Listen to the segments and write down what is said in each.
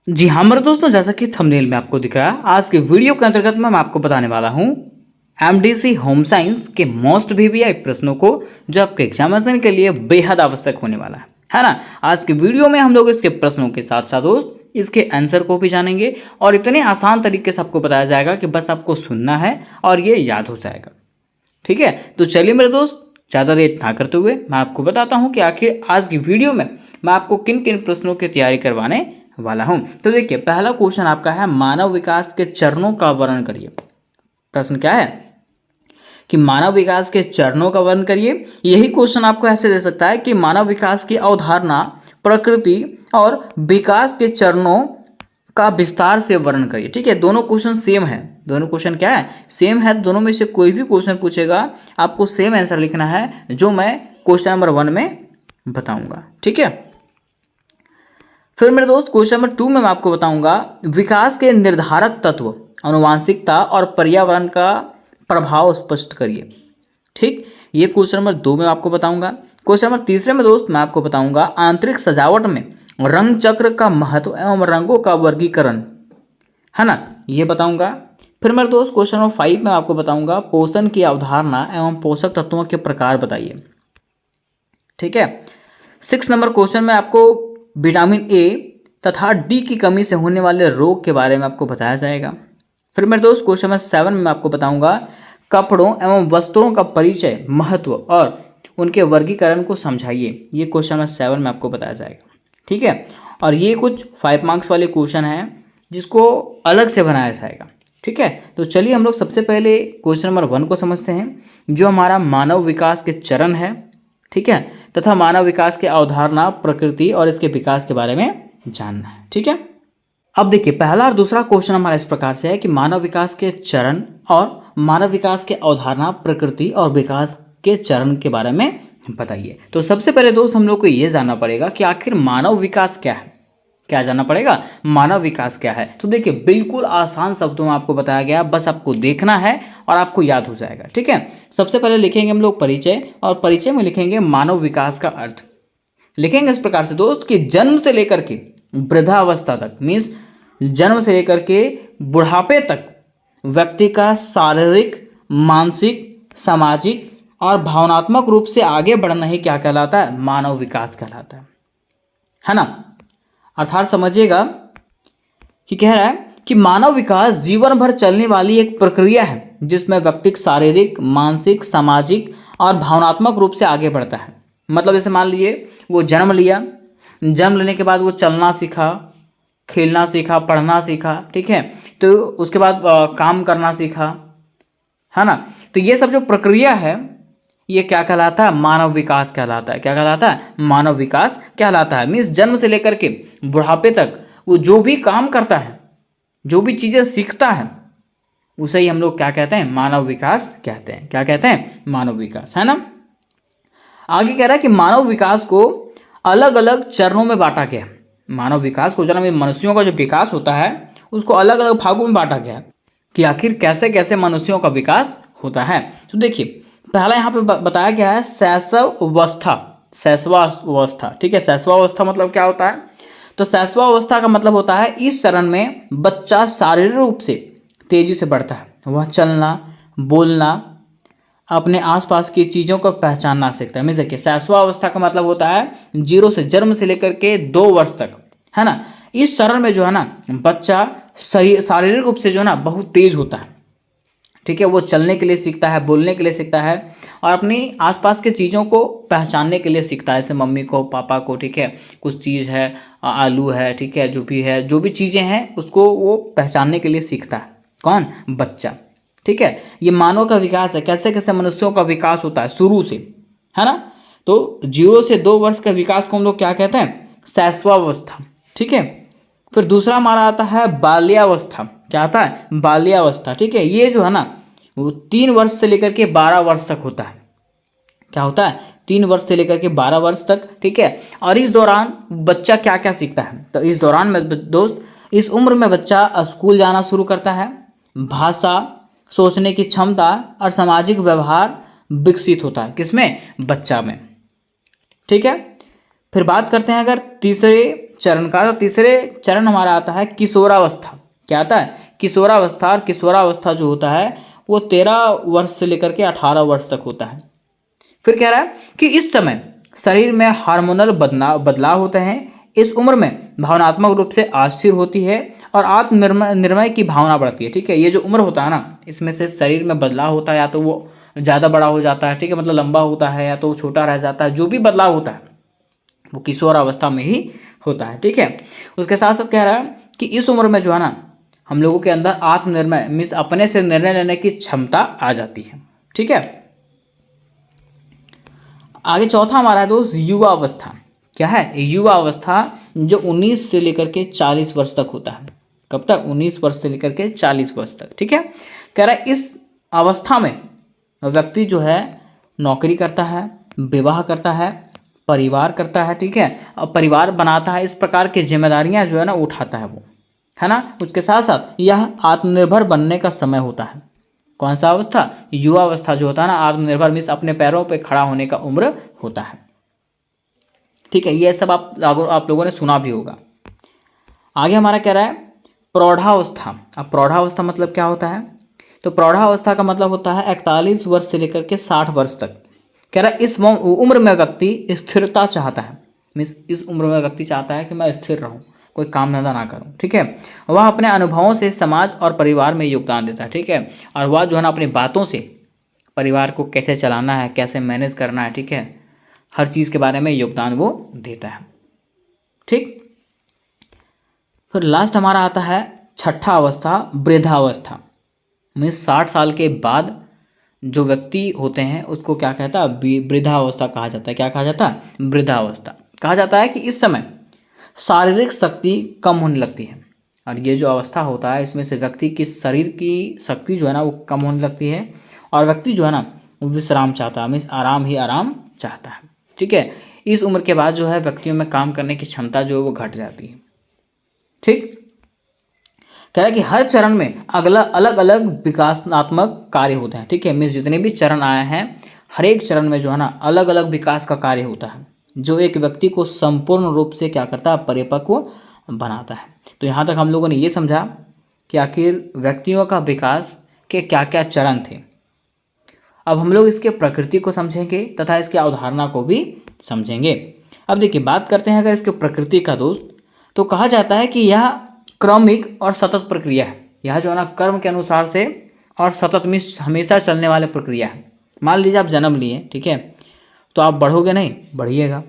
जी हाँ मेरे दोस्तों, जैसा कि थंबनेल में आपको दिख रहा है, आज के वीडियो के अंतर्गत मैं आपको बताने वाला हूँ एमडीसी होम साइंस के मोस्ट वीवीआई प्रश्नों को, जो आपके एग्जामिनेशन के लिए बेहद आवश्यक होने वाला है ना। आज की वीडियो में हम लोग इसके प्रश्नों के साथ साथ दोस्त इसके आंसर को भी जानेंगे और इतने आसान तरीके से आपको बताया जाएगा कि बस आपको सुनना है और ये याद हो जाएगा। ठीक है, तो चलिए मेरे दोस्त, ज़्यादा देर ना करते हुए मैं आपको बताता हूँ कि आखिर आज की वीडियो में मैं आपको किन किन प्रश्नों की तैयारी करवाने वाला हूं। तो देखिए, पहला क्वेश्चन आपका है मानव विकास के चरणों का वर्णन करिए। प्रश्न क्या है कि मानव विकास के चरणों का वर्णन करिए। यही क्वेश्चन आपको ऐसे दे सकता है कि मानव विकास की अवधारणा, प्रकृति और विकास के चरणों का विस्तार से वर्णन करिए। ठीक है, दोनों क्वेश्चन सेम है। दोनों क्वेश्चन क्या है? सेम है। दोनों में से कोई भी क्वेश्चन पूछेगा आपको सेम आंसर लिखना है, जो मैं क्वेश्चन नंबर 1 में बताऊंगा। ठीक है, फिर मेरे दोस्त क्वेश्चन नंबर 2 में मैं आपको बताऊंगा विकास के निर्धारक तत्व, आनुवांशिकता और पर्यावरण का प्रभाव स्पष्ट करिए। ठीक, ये क्वेश्चन नंबर 2 में आपको बताऊंगा। क्वेश्चन नंबर 3 में दोस्त मैं आपको बताऊंगा आंतरिक सजावट में रंग चक्र का महत्व एवं रंगों का वर्गीकरण, है ना, ये बताऊंगा। फिर मेरे दोस्त क्वेश्चन नंबर 5 में आपको बताऊंगा पोषण की अवधारणा एवं पोषक तत्वों के प्रकार बताइए। ठीक है, 6 नंबर क्वेश्चन में आपको विटामिन ए तथा डी की कमी से होने वाले रोग के बारे में आपको बताया जाएगा। फिर मेरे दोस्त क्वेश्चन नंबर 7 में आपको बताऊंगा कपड़ों एवं वस्त्रों का परिचय, महत्व और उनके वर्गीकरण को समझाइए। ये क्वेश्चन नंबर 7 में आपको बताया जाएगा। ठीक है, और ये कुछ 5 मार्क्स वाले क्वेश्चन हैं जिसको अलग से बनाया जाएगा। ठीक है, तो चलिए हम लोग सबसे पहले क्वेश्चन नंबर 1 को समझते हैं, जो हमारा मानव विकास के चरण है। ठीक है, तथा मानव विकास के अवधारणा, प्रकृति और इसके विकास के बारे में जानना है। ठीक है, अब देखिए पहला और दूसरा क्वेश्चन हमारा इस प्रकार से है कि मानव विकास के चरण और मानव विकास के अवधारणा, प्रकृति और विकास के चरण के बारे में बताइए। तो सबसे पहले दोस्त हम लोग को ये जानना पड़ेगा कि आखिर मानव विकास क्या है। क्या जानना पड़ेगा? मानव विकास क्या है। तो देखिए बिल्कुल आसान शब्दों में आपको बताया गया, बस आपको देखना है और आपको याद हो जाएगा। ठीक है, सबसे पहले लिखेंगे हम लोग परिचय, और परिचय में लिखेंगे मानव विकास का अर्थ। लिखेंगे इस प्रकार से दोस्त कि जन्म से लेकर के वृद्धावस्था तक, मीन्स जन्म से लेकर के बुढ़ापे तक व्यक्ति का शारीरिक, मानसिक, सामाजिक और भावनात्मक रूप से आगे बढ़ना ही क्या कहलाता है? मानव विकास कहलाता है ना। अर्थात समझिएगा कि कह रहा है कि मानव विकास जीवन भर चलने वाली एक प्रक्रिया है जिसमें व्यक्ति शारीरिक, मानसिक, सामाजिक और भावनात्मक रूप से आगे बढ़ता है। मतलब जैसे मान लीजिए वो जन्म लिया, जन्म लेने के बाद वो चलना सीखा, खेलना सीखा, पढ़ना सीखा। ठीक है, तो उसके बाद काम करना सीखा, है ना। तो ये सब जो प्रक्रिया है ये क्या कहलाता है? मानव विकास कहलाता है। क्या कहलाता है? मानव विकास कहलाता है। मीन्स जन्म से लेकर के बुढ़ापे तक वो जो भी काम करता है, जो भी चीज़ें सीखता है, उसे ही हम लोग क्या कहते हैं? मानव विकास कहते हैं। क्या कहते हैं? मानव विकास, है ना। आगे कह रहा है कि मानव विकास को अलग अलग चरणों में बांटा गया। मानव विकास को, जन्म में मनुष्यों का जो विकास होता है उसको अलग अलग भागों में बांटा गया कि आखिर कैसे कैसे मनुष्यों का विकास होता है। तो देखिए पहला यहाँ पे बताया गया है शैशवावस्था। शैशवावस्था, ठीक है, शैशवावस्था मतलब क्या होता है? तो शैशवावस्था का मतलब होता है इस चरण में बच्चा शारीरिक रूप से तेजी से बढ़ता है। वह चलना, बोलना, अपने आसपास की चीज़ों को पहचानना सीखता है। मीन्स देखिए शैशवावस्था का मतलब होता है 0 से, जन्म से लेकर के 2 वर्ष तक, है ना। इस चरण में जो है ना बच्चा शारीरिक रूप से जो है ना बहुत तेज होता है। ठीक है, वो चलने के लिए सीखता है, बोलने के लिए सीखता है और अपनी आसपास के चीज़ों को पहचानने के लिए सीखता है, जैसे मम्मी को, पापा को। ठीक है, कुछ चीज़ है, आलू है, ठीक है, जो भी है, जो भी चीज़ें हैं उसको वो पहचानने के लिए सीखता है। कौन? बच्चा। ठीक है, ये मानव का विकास है, कैसे कैसे मनुष्यों का विकास होता है शुरू से, है ना। तो 0 से 2 वर्ष का विकास को हम लोग क्या कहते हैं? शैशवावस्था। ठीक है, फिर दूसरा हमारा आता है बाल्यावस्था। क्या आता है? बाल्यावस्था। ठीक है, ये जो है ना वो 3 वर्ष से लेकर के 12 वर्ष तक होता है। क्या होता है? 3 वर्ष से लेकर के 12 वर्ष तक। ठीक है, और इस दौरान बच्चा क्या क्या सीखता है? तो इस दौरान में दोस्त, इस उम्र में बच्चा स्कूल जाना शुरू करता है, भाषा, सोचने की क्षमता और सामाजिक व्यवहार विकसित होता है। किसमें? बच्चा में। ठीक है, फिर बात करते हैं अगर तीसरे चरण का, तो तीसरे चरण हमारा आता है किशोरावस्था। क्या आता है? किशोरावस्था। और किशोरावस्था जो होता है वो 13 वर्ष से लेकर के 18 वर्ष तक होता है। फिर कह रहा है कि इस समय शरीर में हार्मोनल बदलाव होते हैं। इस उम्र में भावनात्मक रूप से अस्थिर होती है और निर्णय की भावना बढ़ती है। ठीक है, ये जो उम्र होता है ना, इसमें से शरीर में बदलाव होता है, या तो वो ज़्यादा बड़ा हो जाता है, ठीक है, मतलब लंबा होता है, या तो वो छोटा रह जाता है। जो भी बदलाव होता है वो किशोर अवस्था में ही होता है। ठीक है, उसके साथ साथ कह रहा है कि इस उम्र में जो है ना, हम लोगों के अंदर आत्मनिर्णय मीन्स अपने से निर्णय लेने की क्षमता आ जाती है। ठीक है, आगे चौथा हमारा है दोस्त युवा अवस्था। क्या है? युवा अवस्था, जो 19 से लेकर के 40 वर्ष तक होता है। कब तक? 19 वर्ष से लेकर के 40 वर्ष तक। ठीक है, कह रहा है इस अवस्था में व्यक्ति जो है नौकरी करता है, विवाह करता है, परिवार करता है। ठीक है, और परिवार बनाता है, इस प्रकार की जिम्मेदारियां जो है ना उठाता है वो, है ना। उसके साथ साथ यह आत्मनिर्भर बनने का समय होता है। कौन सा अवस्था? युवा अवस्था जो होता है ना, आत्मनिर्भर मीन्स अपने पैरों पे खड़ा होने का उम्र होता है। ठीक है, ये सब आप लोगों ने सुना भी होगा। आगे हमारा कह रहा है प्रौढ़ावस्था। अब प्रौढ़ावस्था मतलब क्या होता है? तो प्रौढ़ावस्था का मतलब होता है 41 वर्ष से लेकर के 60 वर्ष तक। कह रहा है इस उम्र में व्यक्ति स्थिरता चाहता है। मीन्स इस उम्र में व्यक्ति चाहता है कि मैं स्थिर रहूं, कोई काम धंधा ना करूं। ठीक है, वह अपने अनुभवों से समाज और परिवार में योगदान देता है। ठीक है, और वह जो है ना अपनी बातों से परिवार को कैसे चलाना है, कैसे मैनेज करना है, ठीक है, हर चीज़ के बारे में योगदान वो देता है। ठीक, फिर लास्ट हमारा आता है छठा अवस्था वृद्धावस्था। मीन्स 60 साल के बाद जो व्यक्ति होते हैं उसको क्या कहता है? वृद्धावस्था कहा जाता है। क्या कहा जाता है? वृद्धावस्था। कहा जाता है कि इस समय शारीरिक शक्ति कम होने लगती है, और ये जो अवस्था होता है इसमें से व्यक्ति की शरीर की शक्ति जो है ना वो कम होने लगती है, और व्यक्ति जो है ना विश्राम चाहता है, मीन्स आराम ही आराम चाहता है। ठीक है, इस उम्र के बाद जो है व्यक्तियों में काम करने की क्षमता जो है वो घट जाती है। ठीक, कह रहा है कि हर चरण में अलग अलग विकासात्मक कार्य होते हैं। ठीक है, मीन्स जितने भी चरण आए हैं हर एक चरण में जो है ना अलग अलग विकास का कार्य होता है, जो एक व्यक्ति को संपूर्ण रूप से क्या करता है? परिपक्व बनाता है। तो यहाँ तक हम लोगों ने ये समझा कि आखिर व्यक्तियों का विकास के क्या क्या चरण थे। अब हम लोग इसके प्रकृति को समझेंगे तथा इसकी अवधारणा को भी समझेंगे। अब देखिए, बात करते हैं अगर इसके प्रकृति का दोस्त, तो कहा जाता है कि यह क्रमिक और सतत प्रक्रिया है। यह जो है ना कर्म के अनुसार से और सतत में हमेशा चलने वाली प्रक्रिया है। मान लीजिए आप जन्म लिए, ठीक है, तो आप बढ़ोगे नहीं, बढ़िएगा।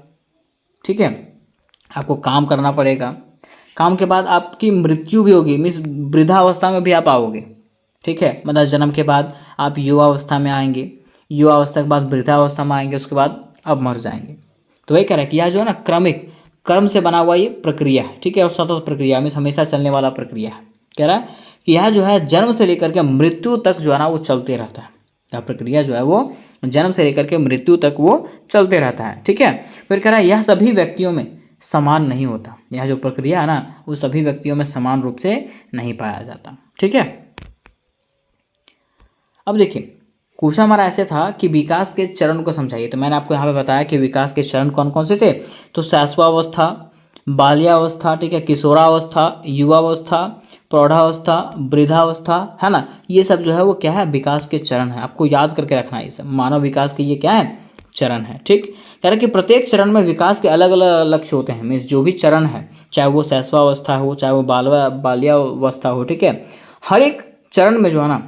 ठीक है, आपको काम करना पड़ेगा, काम के बाद आपकी मृत्यु भी होगी, मीन्स वृद्धावस्था में भी आप आओगे। ठीक है, मतलब जन्म के बाद आप युवावस्था में आएंगे, युवावस्था के बाद वृद्धावस्था में आएंगे, उसके बाद अब मर जाएंगे। तो वही कह रहा है कि यह जो है ना क्रमिक कर्म से बना हुआ ये प्रक्रिया है। ठीक है, और सतत प्रक्रिया मीन्स हमेशा चलने वाला प्रक्रिया है। कह रहा है कि यह जो है जन्म से लेकर के मृत्यु तक जो है ना वो चलते रहता है। यह प्रक्रिया जो है वो जन्म से लेकर के मृत्यु तक वो चलते रहता है। ठीक है, फिर कह रहा है यह सभी व्यक्तियों में समान नहीं होता। यह जो प्रक्रिया है ना वो सभी व्यक्तियों में समान रूप से नहीं पाया जाता। ठीक है, अब देखिए क्वेश्चन हमारा ऐसे था कि विकास के चरण को समझाइए। तो मैंने आपको यहाँ पे बताया कि विकास के चरण कौन कौन से थे। तो शैशवावस्था, बाल्यावस्था, ठीक है, किशोरावस्था, युवावस्था, प्रौढ़ावस्था, वृद्धावस्था, है ना, ये सब जो है वो क्या है? विकास के चरण है। आपको याद करके रखना है, ये सब मानव विकास के ये क्या है? चरण है। ठीक, कह रहा है कि प्रत्येक चरण में विकास के अलग अलग लक्ष्य होते हैं। मीन्स जो भी चरण है, चाहे वो शैशवावस्था हो, चाहे वो बाल्यावस्था हो, ठीक है, हर एक चरण में जो है ना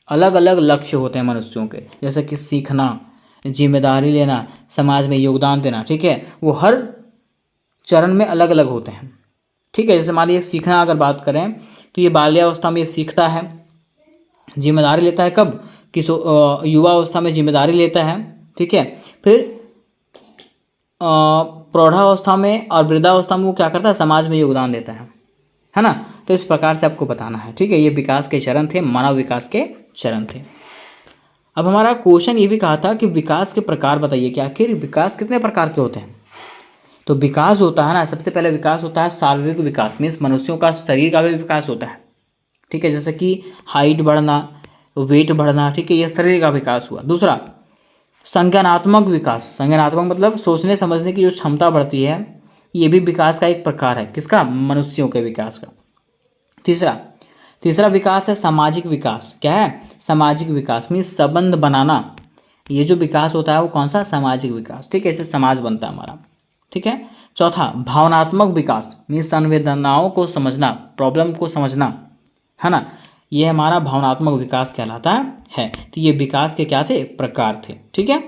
अलग अलग लक्ष्य होते हैं मनुष्यों के। जैसे कि सीखना, जिम्मेदारी लेना, समाज में योगदान देना। ठीक है, वो हर चरण में अलग अलग होते हैं। ठीक है, जैसे मान लीजिए सीखना अगर बात करें तो ये बाल्यावस्था में ये सीखता है, जिम्मेदारी लेता है। कब? युवावस्था में जिम्मेदारी लेता है। ठीक है, फिर प्रौढ़ावस्था में और वृद्धावस्था में वो क्या करता है? समाज में योगदान देता है ना। तो इस प्रकार से आपको बताना है। ठीक है, ये विकास के चरण थे, मानव विकास के चरण थे। अब हमारा क्वेश्चन ये भी कहा था कि विकास के प्रकार बताइए कि आखिर विकास कितने प्रकार के होते हैं। तो विकास होता है ना, सबसे पहले विकास होता है शारीरिक विकास, मीन्स मनुष्यों का शरीर का भी विकास होता है। ठीक है, जैसे कि हाइट बढ़ना, वेट बढ़ना। ठीक है, ये शरीर का विकास हुआ। दूसरा संज्ञानात्मक विकास। संज्ञानात्मक मतलब सोचने समझने की जो क्षमता बढ़ती है, ये भी विकास का एक प्रकार है। किसका? मनुष्यों के विकास का। तीसरा विकास है सामाजिक विकास। क्या है? सामाजिक विकास मीन्स संबंध बनाना। ये जो विकास होता है वो कौन सा? सामाजिक विकास। ठीक है, इससे समाज बनता है हमारा। ठीक है। चौथा भावनात्मक विकास मीन्स संवेदनाओं को समझना, प्रॉब्लम को समझना, है ना, ये हमारा भावनात्मक विकास कहलाता है। तो ये विकास के क्या थे? प्रकार थे। ठीक है।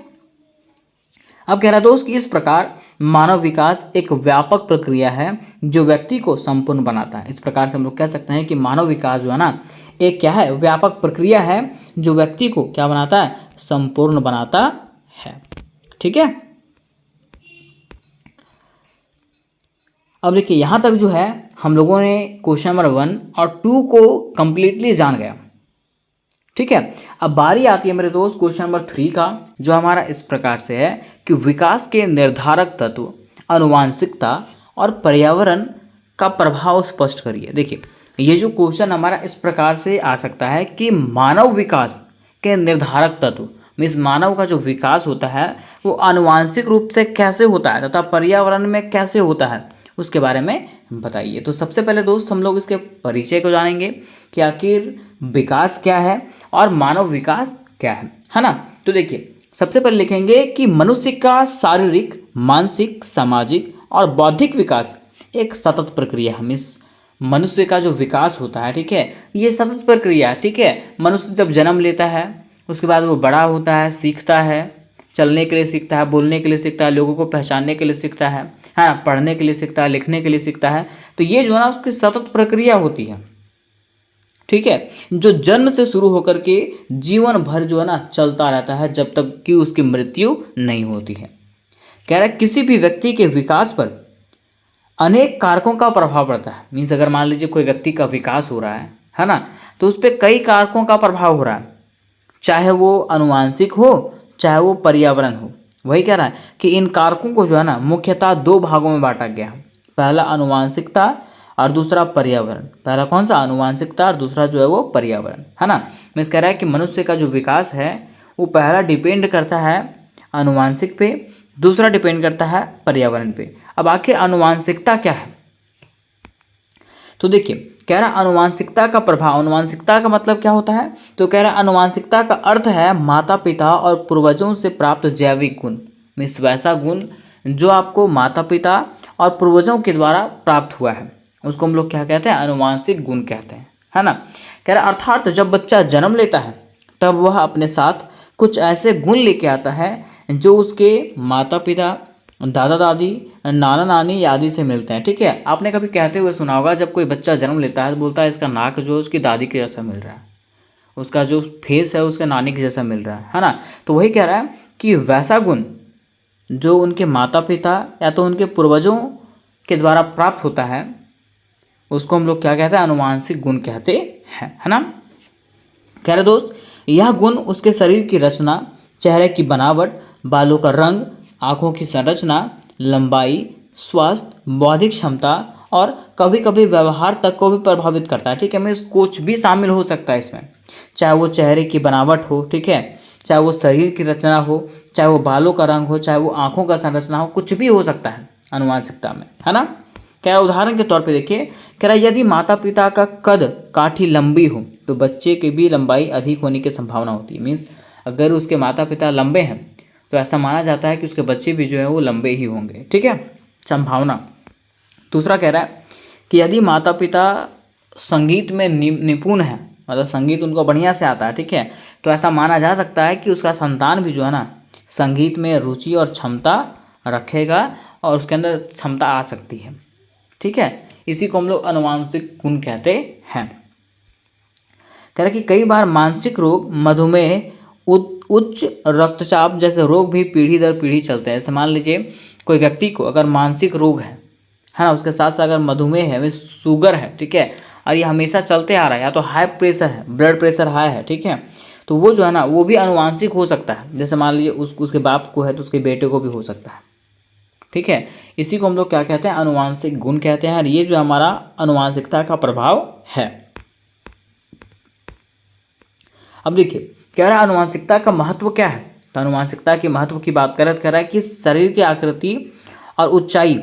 अब कह रहा दोस्त कि इस प्रकार मानव विकास एक व्यापक प्रक्रिया है जो व्यक्ति को संपूर्ण बनाता है। इस प्रकार से हम लोग कह सकते हैं कि मानव विकास जो है ना, एक क्या है? व्यापक प्रक्रिया है जो व्यक्ति को क्या बनाता है? संपूर्ण बनाता है। ठीक है। अब देखिए यहां तक जो है हम लोगों ने क्वेश्चन नंबर 1 और 2 को कंप्लीटली जान गया। ठीक है। अब बारी आती है मेरे दोस्त क्वेश्चन नंबर 3 का, जो हमारा इस प्रकार से है कि विकास के निर्धारक तत्व, आनुवांशिकता और पर्यावरण का प्रभाव स्पष्ट करिए। देखिए ये जो क्वेश्चन हमारा इस प्रकार से आ सकता है कि मानव विकास के निर्धारक तत्व मीन्स मानव का जो विकास होता है वो आनुवांशिक रूप से कैसे होता है तथा पर्यावरण में कैसे होता है, उसके बारे में बताइए। तो सबसे पहले दोस्त हम लोग इसके परिचय को जानेंगे कि आखिर विकास क्या है और मानव विकास क्या है ना। तो देखिए सबसे पहले लिखेंगे कि मनुष्य का शारीरिक, मानसिक, सामाजिक और बौद्धिक विकास एक सतत प्रक्रिया है। मीन्स मनुष्य का जो विकास होता है, ठीक है, ये सतत प्रक्रिया है। ठीक है। मनुष्य जब जन्म लेता है उसके बाद वो बड़ा होता है, सीखता है, चलने के लिए सीखता है, बोलने के लिए सीखता है, लोगों को पहचानने के लिए सीखता है ना, पढ़ने के लिए सीखता है, लिखने के लिए सीखता है। तो ये जो है ना उसकी सतत प्रक्रिया होती है। ठीक है। जो जन्म से शुरू होकर के जीवन भर जो है ना चलता रहता है जब तक कि उसकी मृत्यु नहीं होती है। कह रहा है किसी भी व्यक्ति के विकास पर अनेक कारकों का प्रभाव पड़ता है। मीन्स अगर मान लीजिए कोई व्यक्ति का विकास हो रहा है ना, तो उस पर कई कारकों का प्रभाव हो रहा है, चाहे वो आनुवांशिक हो चाहे वो पर्यावरण हो। वही कह रहा है कि इन कारकों को जो है ना मुख्यतः 2 भागों में बांटा गया है। पहला आनुवांशिकता और दूसरा पर्यावरण। पहला कौन सा? आनुवांशिकता और दूसरा जो है वो पर्यावरण, है ना। मैं कह रहा है कि मनुष्य का जो विकास है वो पहला डिपेंड करता है आनुवांशिक पे, दूसरा डिपेंड करता है पर्यावरण पे। अब आखिर आनुवांशिकता क्या है? तो देखिए कह रहा आनुवांशिकता का प्रभाव। आनुवांशिकता का मतलब क्या होता है? तो कह रहा आनुवांशिकता का अर्थ है माता पिता और पूर्वजों से प्राप्त जैविक गुण। मीन्स वैसा गुण जो आपको माता पिता और पूर्वजों के द्वारा प्राप्त हुआ है उसको हम लोग क्या कहते हैं? आनुवांशिक गुण कहते हैं, है ना। कह रहा अर्थात जब बच्चा जन्म लेता है तब वह अपने साथ कुछ ऐसे गुण लेके आता है जो उसके माता पिता, दादा दादी, नाना नानी आदि से मिलते हैं। ठीक है। आपने कभी कहते हुए सुना होगा जब कोई बच्चा जन्म लेता है तो बोलता है इसका नाक जो है उसकी दादी के जैसा मिल रहा है, उसका जो फेस है उसके नानी के जैसा मिल रहा है ना। तो वही कह रहा है कि वैसा गुण जो उनके माता पिता या तो उनके पूर्वजों के द्वारा प्राप्त होता है उसको हम लोग क्या कहते हैं? आनुवांशिक गुण कहते हैं, है ना। कह रहे दोस्त यह गुण उसके शरीर की रचना, चेहरे की बनावट, बालों का रंग, आँखों की संरचना, लंबाई, स्वास्थ्य, बौद्धिक क्षमता और कभी कभी व्यवहार तक को भी प्रभावित करता है। ठीक है। मैं कुछ भी शामिल हो सकता है इसमें, चाहे वो चेहरे की बनावट हो, ठीक है, चाहे वो शरीर की रचना हो, चाहे वो बालों का रंग हो, चाहे वो आँखों का संरचना हो, कुछ भी हो सकता है आनुवांशिकता में, है ना। क्या उदाहरण के तौर पे देखिए, कह रहा यदि माता पिता का कद काठी लंबी हो तो बच्चे की भी लंबाई अधिक होने की संभावना होती है। मीन्स अगर उसके माता पिता लंबे हैं तो ऐसा माना जाता है कि उसके बच्चे भी जो है वो लंबे ही होंगे। ठीक है, संभावना। दूसरा कह रहा है कि यदि माता पिता संगीत में निपुण है, मतलब संगीत उनको बढ़िया से आता है, ठीक है, तो ऐसा माना जा सकता है कि उसका संतान भी जो है ना संगीत में रुचि और क्षमता रखेगा और उसके अंदर क्षमता आ सकती है। ठीक है। इसी को हम लोग आनुवांशिक गुण कहते हैं। कह रहे कि कई बार मानसिक रोग, मधुमेह, उच्च रक्तचाप जैसे रोग भी पीढ़ी दर पीढ़ी चलते हैं। जैसे मान लीजिए कोई व्यक्ति को अगर मानसिक रोग है ना, उसके साथ साथ अगर मधुमेह है, वे शुगर है, ठीक है, और ये हमेशा चलते आ रहा है, या तो हाई प्रेशर है, ब्लड प्रेशर हाई है, ठीक है, तो वो जो है ना वो भी आनुवांशिक हो सकता है। जैसे मान लीजिए उसके बाप को है तो उसके बेटे को भी हो सकता है। ठीक है। इसी को हम लोग क्या कहते हैं? आनुवांशिक गुण कहते हैं। और ये जो हमारा आनुवांशिकता का प्रभाव है। अब देखिए कह रहा है आनुवांशिकता का महत्व क्या है। तो आनुवांशिकता के महत्व की बात कर रहा है कि शरीर की आकृति और ऊंचाई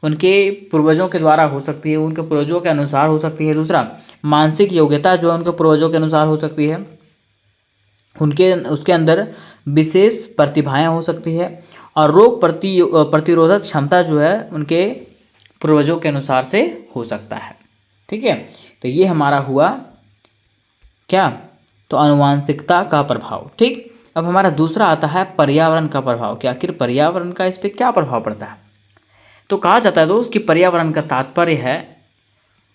उनके पूर्वजों के द्वारा हो सकती है, उनके पूर्वजों के अनुसार हो सकती है। दूसरा, मानसिक योग्यता जो है उनके पूर्वजों के अनुसार हो सकती है, उनके उसके अंदर विशेष प्रतिभाएं हो सकती है, और रोग प्रतिरोधक क्षमता जो है उनके पूर्वजों के अनुसार से हो सकता है। ठीक है, तो ये हमारा हुआ क्या, तो आनुवांशिकता का प्रभाव। ठीक, अब हमारा दूसरा आता है पर्यावरण का प्रभाव कि आखिर पर्यावरण का इस पर क्या प्रभाव पड़ता है। तो कहा जाता है दोस्त कि पर्यावरण का तात्पर्य है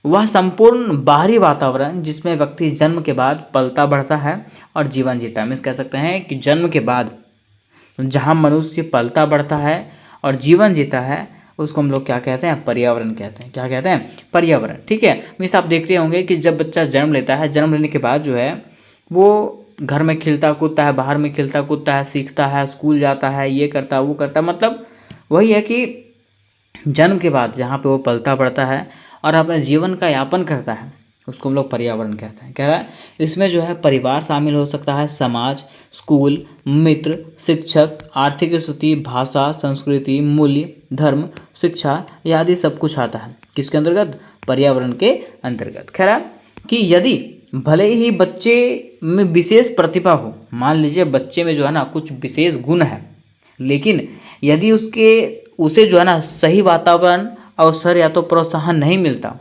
वह संपूर्ण बाहरी वातावरण जिसमें व्यक्ति जन्म के बाद पलता बढ़ता है और जीवन जीता है। हम कह सकते हैं कि जन्म के बाद जहाँ मनुष्य पलता बढ़ता है और जीवन जीता है उसको हम लोग क्या कहते हैं, पर्यावरण कहते हैं। क्या कहते हैं, पर्यावरण। ठीक है, मीन्स आप देखते होंगे कि जब बच्चा जन्म लेता है, जन्म लेने के बाद जो है वो घर में खिलता कूदता है, बाहर में खिलता कूदता है, सीखता है, स्कूल जाता है, ये करता है वो करता है। मतलब वही है कि जन्म के बाद जहाँ पे वो पलता बढ़ता है और अपने जीवन का यापन करता है उसको हम लोग पर्यावरण कहते हैं। कह रहा है इसमें जो है परिवार शामिल हो सकता है, समाज, स्कूल, मित्र, शिक्षक, आर्थिक स्थिति, भाषा, संस्कृति, मूल्य, धर्म, शिक्षा आदि सब कुछ आता है किसके अंतर्गत, पर्यावरण के अंतर्गत। कह रहा है कि यदि भले ही बच्चे में विशेष प्रतिभा हो, मान लीजिए बच्चे में जो है ना कुछ विशेष गुण है, लेकिन यदि उसे जो है ना सही वातावरण, अवसर या तो प्रोत्साहन नहीं मिलता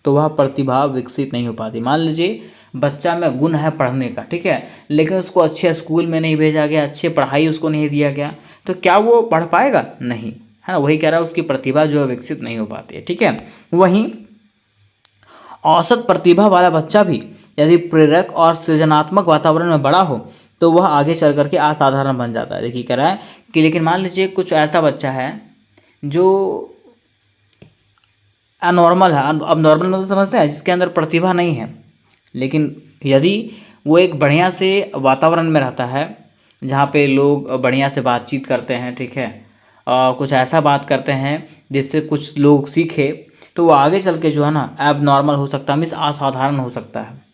तो वह प्रतिभा विकसित नहीं हो पाती। मान लीजिए बच्चा में गुण है पढ़ने का, ठीक है, लेकिन उसको अच्छे स्कूल में नहीं भेजा गया, अच्छे पढ़ाई उसको नहीं दिया गया, तो क्या वो पढ़ पाएगा, नहीं, है ना। वही कह रहा है उसकी प्रतिभा जो है विकसित नहीं हो पाती है। ठीक है, वहीं औसत प्रतिभा वाला बच्चा भी यदि प्रेरक और सृजनात्मक वातावरण में बड़ा हो तो वह आगे चल करके असाधारण बन जाता है। देखिए कह रहा है कि लेकिन मान लीजिए कुछ ऐसा बच्चा है जो अनॉर्मल है, अब नॉर्मल मतलब समझते हैं जिसके अंदर प्रतिभा नहीं है, लेकिन यदि वो एक बढ़िया से वातावरण में रहता है जहाँ पे लोग बढ़िया से बातचीत करते हैं, ठीक है, कुछ ऐसा बात करते हैं जिससे कुछ लोग सीखे, तो वो आगे चल के जो है ना एब नॉर्मल हो सकता है, मीन्स असाधारण हो सकता है।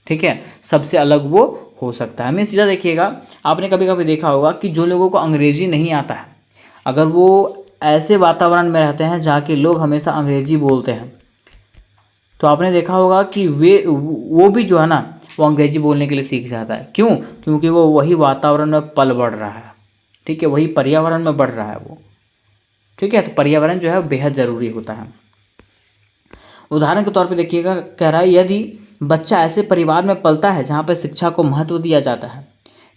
ठीक है, सबसे अलग वो हो सकता है। मीन्स सीधा देखिएगा, आपने कभी कभी देखा होगा कि जो लोगों को अंग्रेजी नहीं आता है, अगर वो ऐसे वातावरण में रहते हैं जहाँ के लोग हमेशा अंग्रेजी बोलते हैं, तो आपने देखा होगा कि वो भी जो है ना वो अंग्रेजी बोलने के लिए सीख जाता है। क्यों? क्योंकि वो वही वातावरण में पल बढ़ रहा है। ठीक है, वही पर्यावरण में बढ़ रहा है वो। ठीक है, तो पर्यावरण जो है बेहद ज़रूरी होता है। उदाहरण के तौर पे देखिएगा, कह रहा है यदि बच्चा ऐसे परिवार में पलता है जहाँ पर शिक्षा को महत्व दिया जाता है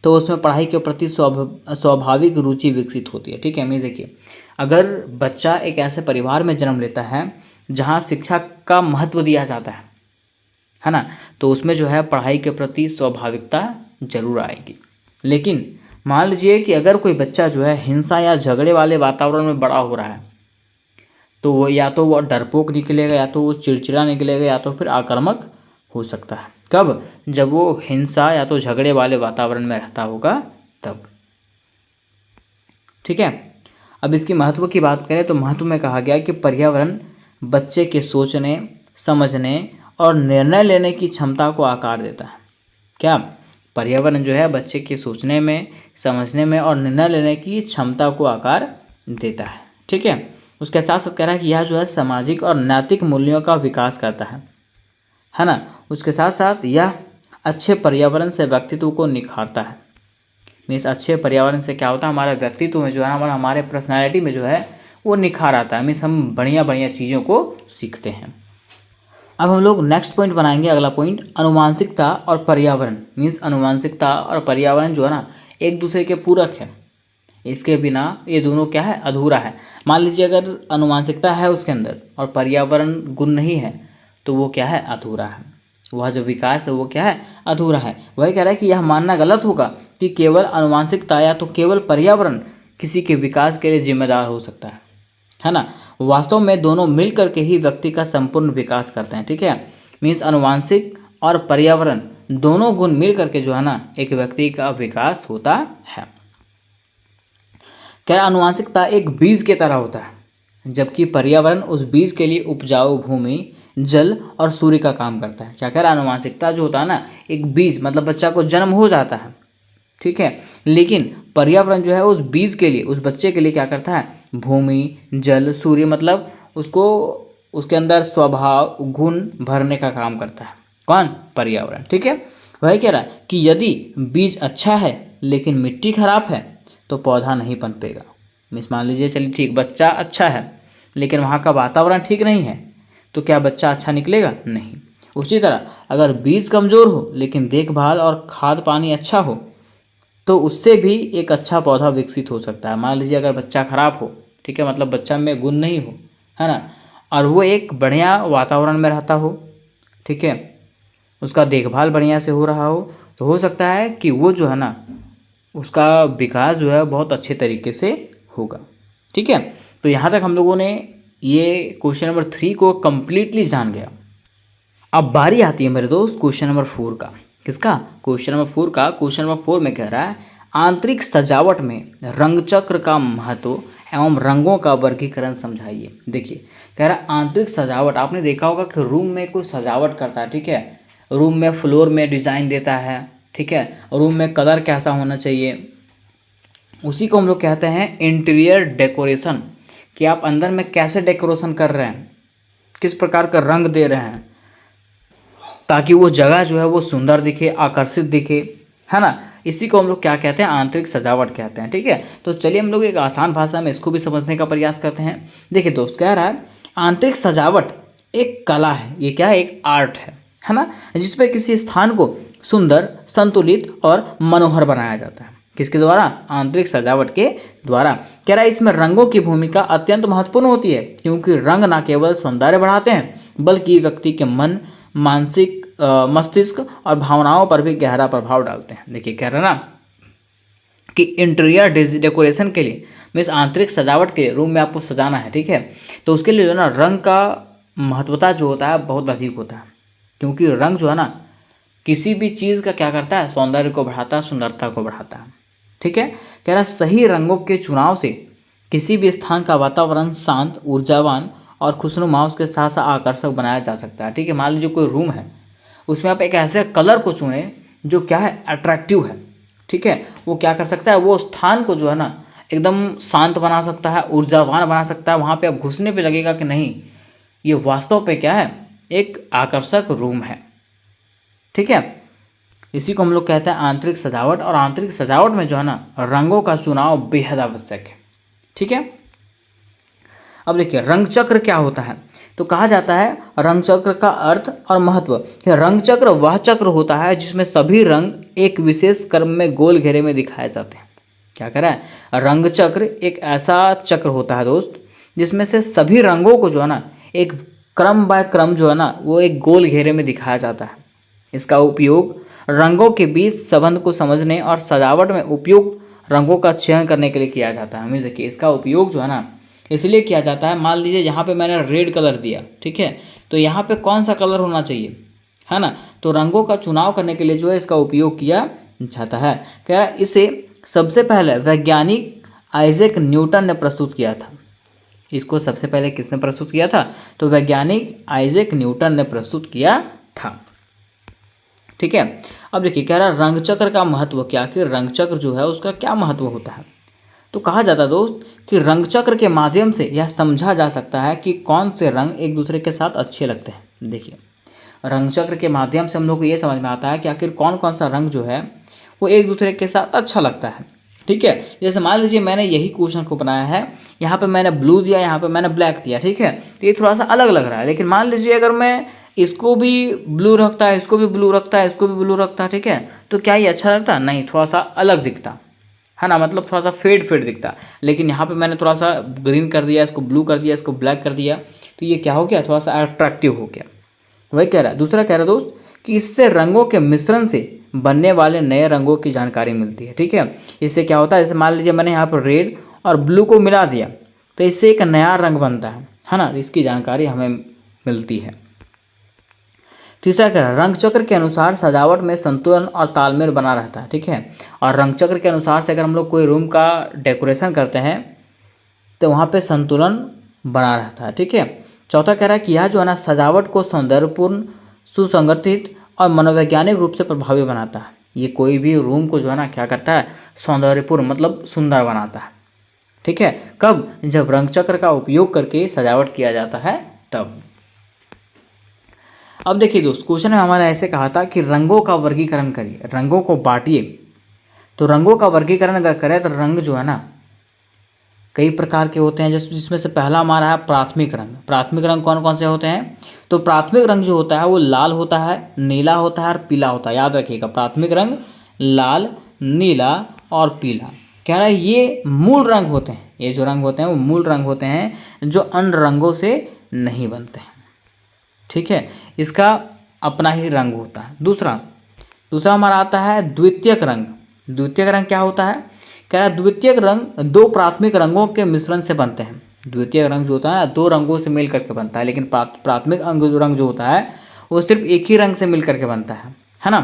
तो उसमें पढ़ाई के प्रति स्वाभाविक रुचि विकसित होती है। ठीक है, मीन्स देखिए अगर बच्चा एक ऐसे परिवार में जन्म लेता है जहाँ शिक्षा का महत्व दिया जाता है ना, तो उसमें जो है पढ़ाई के प्रति स्वाभाविकता जरूर आएगी। लेकिन मान लीजिए कि अगर कोई बच्चा जो है हिंसा या झगड़े वाले वातावरण में बड़ा हो रहा है तो वो या तो वो डरपोक निकलेगा, या तो वो चिड़चिड़ा निकलेगा, या तो फिर आक्रामक हो सकता है। कब? जब वो हिंसा या तो झगड़े वाले वातावरण में रहता होगा तब। ठीक है, अब इसकी महत्व की बात करें तो महत्व में कहा गया कि पर्यावरण बच्चे के सोचने, समझने और निर्णय लेने की क्षमता को आकार देता है। क्या? पर्यावरण जो है बच्चे के सोचने में, समझने में और निर्णय लेने की क्षमता को आकार देता है। ठीक है, उसके साथ साथ कह रहा है कि यह जो है सामाजिक और नैतिक मूल्यों का विकास करता है ना। उसके साथ साथ यह अच्छे पर्यावरण से व्यक्तित्व को निखारता है। मीन्स अच्छे पर्यावरण से क्या होता है, हमारे व्यक्तित्व में जो है, हमारे पर्सनैलिटी में जो है वो निखार आता है। मीन्स हम बढ़िया बढ़िया चीज़ों को सीखते हैं। अब हम लोग नेक्स्ट पॉइंट बनाएंगे, अगला पॉइंट, अनुवांशिकता और पर्यावरण। मीन्स अनुवांशिकता और पर्यावरण जो है ना एक दूसरे के पूरक है, इसके बिना ये दोनों क्या है, अधूरा है। मान लीजिए अगर अनुवांशिकता है उसके अंदर और पर्यावरण गुण नहीं है तो वो क्या है, अधूरा है। वह जो विकास है वो क्या है, अधूरा है। वही कह रहा है कि यह मानना गलत होगा कि केवल अनुवांशिकता या तो केवल पर्यावरण किसी के विकास के लिए जिम्मेदार हो सकता है ना। वास्तव में दोनों मिल करके ही व्यक्ति का संपूर्ण विकास करते हैं। ठीक है, मीन्स अनुवांशिक और पर्यावरण दोनों गुण मिल करके जो है ना एक व्यक्ति का विकास होता है। क्या? अनुवांशिकता एक बीज के तरह होता है, जबकि पर्यावरण उस बीज के लिए उपजाऊ भूमि, जल और सूर्य का काम करता है। क्या कह रहा है, अनुवांशिकता जो होता है ना एक बीज, मतलब बच्चा को जन्म हो जाता है, ठीक है, लेकिन पर्यावरण जो है उस बीज के लिए, उस बच्चे के लिए क्या करता है, भूमि, जल, सूर्य, मतलब उसको उसके अंदर स्वभाव गुण भरने का काम करता है। कौन? पर्यावरण। ठीक है, वही कह रहा है कि यदि बीज अच्छा है लेकिन मिट्टी खराब है तो पौधा नहीं पनपेगा। मिस मान लीजिए, चलिए ठीक, बच्चा अच्छा है लेकिन वहाँ का वातावरण ठीक नहीं है तो क्या बच्चा अच्छा निकलेगा? नहीं। उसी तरह अगर बीज कमज़ोर हो लेकिन देखभाल और खाद पानी अच्छा हो तो उससे भी एक अच्छा पौधा विकसित हो सकता है। मान लीजिए अगर बच्चा खराब हो, ठीक है, मतलब बच्चा में गुण नहीं हो, है ना, और वो एक बढ़िया वातावरण में रहता हो, ठीक है, उसका देखभाल बढ़िया से हो रहा हो, तो हो सकता है कि वो जो है ना उसका विकास जो है बहुत अच्छे तरीके से होगा। ठीक है, तो यहाँ तक हम लोगों ने ये क्वेश्चन नंबर 3 को कम्प्लीटली जान गया। अब बारी आती है मेरे दोस्त क्वेश्चन नंबर 4 का। किसका? क्वेश्चन नंबर 4 का। क्वेश्चन नंबर 4 में कह रहा है आंतरिक सजावट में रंग चक्र का महत्व एवं रंगों का वर्गीकरण समझाइए। देखिए, कह रहा है आंतरिक सजावट, आपने देखा होगा कि रूम में कोई सजावट करता है, ठीक है, रूम में फ्लोर में डिज़ाइन देता है, ठीक है, रूम में कलर कैसा होना चाहिए, उसी को हम लोग कहते हैं इंटीरियर डेकोरेशन। कि आप अंदर में कैसे डेकोरेशन कर रहे हैं, किस प्रकार का रंग दे रहे हैं ताकि वो जगह जो है वो सुंदर दिखे, आकर्षित दिखे, है ना। इसी को हम लोग क्या कहते हैं? आंतरिक सजावट कहते हैं। ठीक है, तो चलिए हम लोग एक आसान भाषा में इसको भी समझने का प्रयास करते हैं। देखिए दोस्त, कह रहा है आंतरिक सजावट एक कला है, ये क्या है? एक आर्ट है ना, जिसपे किसी स्थान को सुंदर, संतुलित और मनोहर बनाया जाता है। किसके द्वारा? आंतरिक सजावट के द्वारा। कह रहा है इसमें रंगों की भूमिका अत्यंत महत्वपूर्ण होती है, क्योंकि रंग न केवल सौंदर्य बढ़ाते हैं बल्कि व्यक्ति के मन, मानसिक मस्तिष्क और भावनाओं पर भी गहरा प्रभाव डालते हैं। देखिए, कह रहा ना कि इंटीरियर डेकोरेशन के लिए, मीन्स आंतरिक सजावट के लिए, रूम में आपको सजाना है, ठीक है, तो उसके लिए जो है ना रंग का महत्वता जो होता है बहुत अधिक होता है, क्योंकि रंग जो है ना किसी भी चीज़ का क्या करता है? सौंदर्य को बढ़ाता है, सुंदरता को बढ़ाता है। ठीक है, कह रहा सही रंगों के चुनाव से किसी भी स्थान का वातावरण शांत, ऊर्जावान और खुशनुमा, उसके साथ साथ आकर्षक बनाया जा सकता है। ठीक है, मान लीजिए कोई रूम है, उसमें आप एक ऐसे कलर को चुने जो क्या है? अट्रैक्टिव है। ठीक है, वो क्या कर सकता है? वो स्थान को जो है ना एकदम शांत बना सकता है, ऊर्जावान बना सकता है। वहाँ पे आप घुसने पे लगेगा कि नहीं, ये वास्तव पे क्या है? एक आकर्षक रूम है। ठीक है, इसी को हम लोग कहते हैं आंतरिक सजावट। और आंतरिक सजावट में जो है ना रंगों का चुनाव बेहद आवश्यक है। ठीक है, अब देखिए रंग चक्र क्या होता है। तो कहा जाता है रंग चक्र का अर्थ और महत्व कि रंग चक्र वह चक्र होता है जिसमें सभी रंग एक विशेष क्रम में गोल घेरे में दिखाए जाते हैं। क्या कह रहा है? रंग चक्र एक ऐसा चक्र होता है दोस्त जिसमें से सभी रंगों को जो है ना एक क्रम बाय क्रम जो है ना वो एक गोल घेरे में दिखाया जाता है। इसका उपयोग रंगों के बीच संबंध को समझने और सजावट में उपयुक्त रंगों का चयन करने के लिए किया जाता है। मीन्स कि इसका उपयोग जो है ना इसलिए किया जाता है, मान लीजिए यहाँ पे मैंने रेड कलर दिया, ठीक है, तो यहाँ पे कौन सा कलर होना चाहिए, है ना, तो रंगों का चुनाव करने के लिए जो है इसका उपयोग किया जाता है। क्या इसे सबसे पहले वैज्ञानिक आइजैक न्यूटन ने प्रस्तुत किया था। इसको सबसे पहले किसने प्रस्तुत किया था? तो वैज्ञानिक आइजैक न्यूटन ने प्रस्तुत किया था। ठीक है, अब देखिए कह रहा रंग चक्र का महत्व क्या, कि रंग चक्र जो है उसका क्या महत्व होता है। तो कहा जाता है दोस्त कि रंग चक्र के माध्यम से यह समझा जा सकता है कि कौन से रंग एक दूसरे के साथ अच्छे लगते हैं। देखिए रंग चक्र के माध्यम से हम लोग को ये समझ में आता है कि आखिर कौन कौन सा रंग जो है वो एक दूसरे के साथ अच्छा लगता है। ठीक है, जैसे मान लीजिए मैंने यही क्वेश्चन को बनाया है, यहाँ पे मैंने ब्लू दिया, यहाँ पे मैंने ब्लैक दिया, ठीक है, तो ये थोड़ा सा अलग लग रहा है। लेकिन मान लीजिए अगर मैं इसको भी ब्लू रखता है, इसको भी ब्लू रखता है, इसको भी ब्लू रखता है, ठीक है, तो क्या ये अच्छा लगता? नहीं, थोड़ा सा अलग दिखता है ना, मतलब थोड़ा सा फेड फेड दिखता। लेकिन यहाँ पे मैंने थोड़ा सा ग्रीन कर दिया, इसको ब्लू कर दिया, इसको ब्लैक कर दिया, तो ये क्या हो गया? थोड़ा सा अट्रैक्टिव हो गया। वही कह रहा है। दूसरा कह रहा है दोस्त कि इससे रंगों के मिश्रण से बनने वाले नए रंगों की जानकारी मिलती है। ठीक है, इससे क्या होता है? जैसे मान लीजिए मैंने यहाँ पर रेड और ब्लू को मिला दिया, तो इससे एक नया रंग बनता है ना, इसकी जानकारी हमें मिलती है। तीसरा क्या है? रंग चक्र के अनुसार सजावट में संतुलन और तालमेल बना रहता है। ठीक है, और रंग चक्र के अनुसार से अगर हम लोग कोई रूम का डेकोरेशन करते हैं तो वहाँ पे संतुलन बना रहता है। ठीक है, चौथा कह रहा है कि यह जो है ना सजावट को सौंदर्यपूर्ण, सुसंगठित और मनोवैज्ञानिक रूप से प्रभावी बनाता है। ये कोई भी रूम को जो है ना क्या करता है? सौंदर्यपूर्ण मतलब सुंदर बनाता है। ठीक है, कब? जब रंग चक्र का उपयोग करके सजावट किया जाता है तब। अब देखिए दोस्त, क्वेश्चन में हमारा ऐसे कहा था कि रंगों का वर्गीकरण करिए, रंगों को बांटिए। तो रंगों का वर्गीकरण अगर करें तो रंग जो है ना कई प्रकार के होते हैं, जिसमें से पहला हमारा है प्राथमिक रंग। प्राथमिक रंग कौन कौन से होते हैं? तो प्राथमिक रंग जो होता है वो लाल होता है, नीला होता है और पीला होता है। याद रखिएगा, प्राथमिक रंग लाल, नीला और पीला। कह रहा है ये मूल रंग होते हैं, ये जो रंग होते हैं वो मूल रंग होते हैं जो अन्य रंगों से नहीं बनते हैं। ठीक है, इसका अपना ही रंग होता है। दूसरा हमारा आता है द्वितीयक रंग। द्वितीयक रंग क्या होता है? कह रहा है द्वितीयक रंग दो प्राथमिक रंगों के मिश्रण से बनते हैं। द्वितीयक रंग जो होता है दो रंगों से मिल करके बनता है, लेकिन प्राथमिक रंग जो होता है वो सिर्फ एक ही रंग से मिल करके बनता है ना।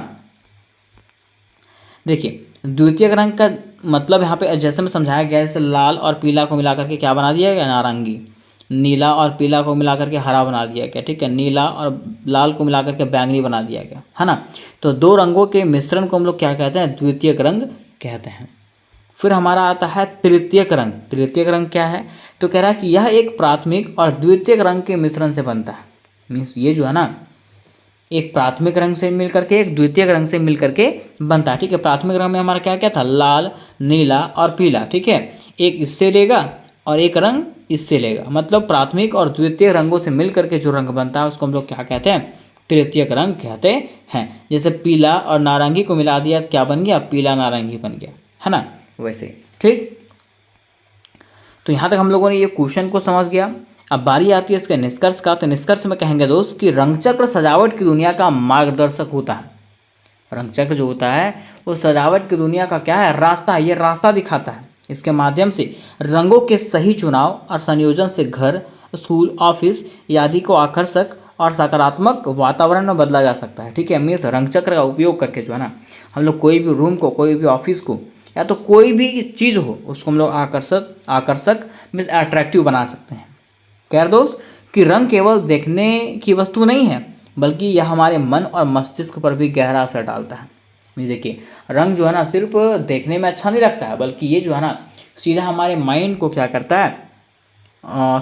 देखिए, द्वितीयक रंग का मतलब यहाँ पे जैसे में समझाया गया है, जैसे लाल और पीला को मिलाकर के क्या बना दिया गया? नारंगी। नीला और पीला को मिलाकर के हरा बना दिया गया। ठीक है, नीला और लाल को मिलाकर के बैंगनी बना दिया गया, है ना। तो दो रंगों के मिश्रण को हम लोग क्या कहते हैं? द्वितीयक रंग कहते हैं। फिर हमारा आता है तृतीयक रंग। तृतीयक रंग क्या है? तो कह रहा है कि यह एक प्राथमिक और द्वितीयक रंग के मिश्रण से बनता है। मीन्स ये जो है ना एक प्राथमिक रंग से मिलकर के एक द्वितीयक रंग से मिलकर के बनता है। ठीक है, प्राथमिक रंग में हमारा क्या क्या था? लाल, नीला और पीला। ठीक है, एक इससे लेगा और एक रंग इससे लेगा, मतलब प्राथमिक और द्वितीय रंगों से मिलकर के जो रंग बनता है उसको हम लोग क्या कहते हैं? तृतीयक रंग कहते हैं। जैसे पीला और नारंगी को मिला दिया तो क्या बन गया? पीला नारंगी बन गया, है ना। वैसे ठीक, तो यहाँ तक हम लोगों ने ये क्वेश्चन को समझ गया। अब बारी आती है इसके निष्कर्ष का। तो निष्कर्ष में कहेंगे दोस्त कि रंगचक्र सजावट की दुनिया का मार्गदर्शक होता है। रंगचक्र जो होता है वो सजावट की दुनिया का क्या है? रास्ता है, ये रास्ता दिखाता है। इसके माध्यम से रंगों के सही चुनाव और संयोजन से घर, स्कूल, ऑफिस आदि को आकर्षक और सकारात्मक वातावरण में बदला जा सकता है। ठीक है, मीन्स रंगचक्र का उपयोग करके जो है ना हम लोग कोई भी रूम को, कोई भी ऑफिस को या तो कोई भी चीज़ हो उसको हम लोग आकर्षक मीन्स अट्रैक्टिव बना सकते हैं। कह रहे दोस्त कि रंग केवल देखने की वस्तु नहीं है, बल्कि यह हमारे मन और मस्तिष्क पर भी गहरा असर डालता है। देखिए, रंग जो है ना सिर्फ देखने में अच्छा नहीं लगता है, बल्कि ये जो है ना सीधा हमारे माइंड को क्या करता है?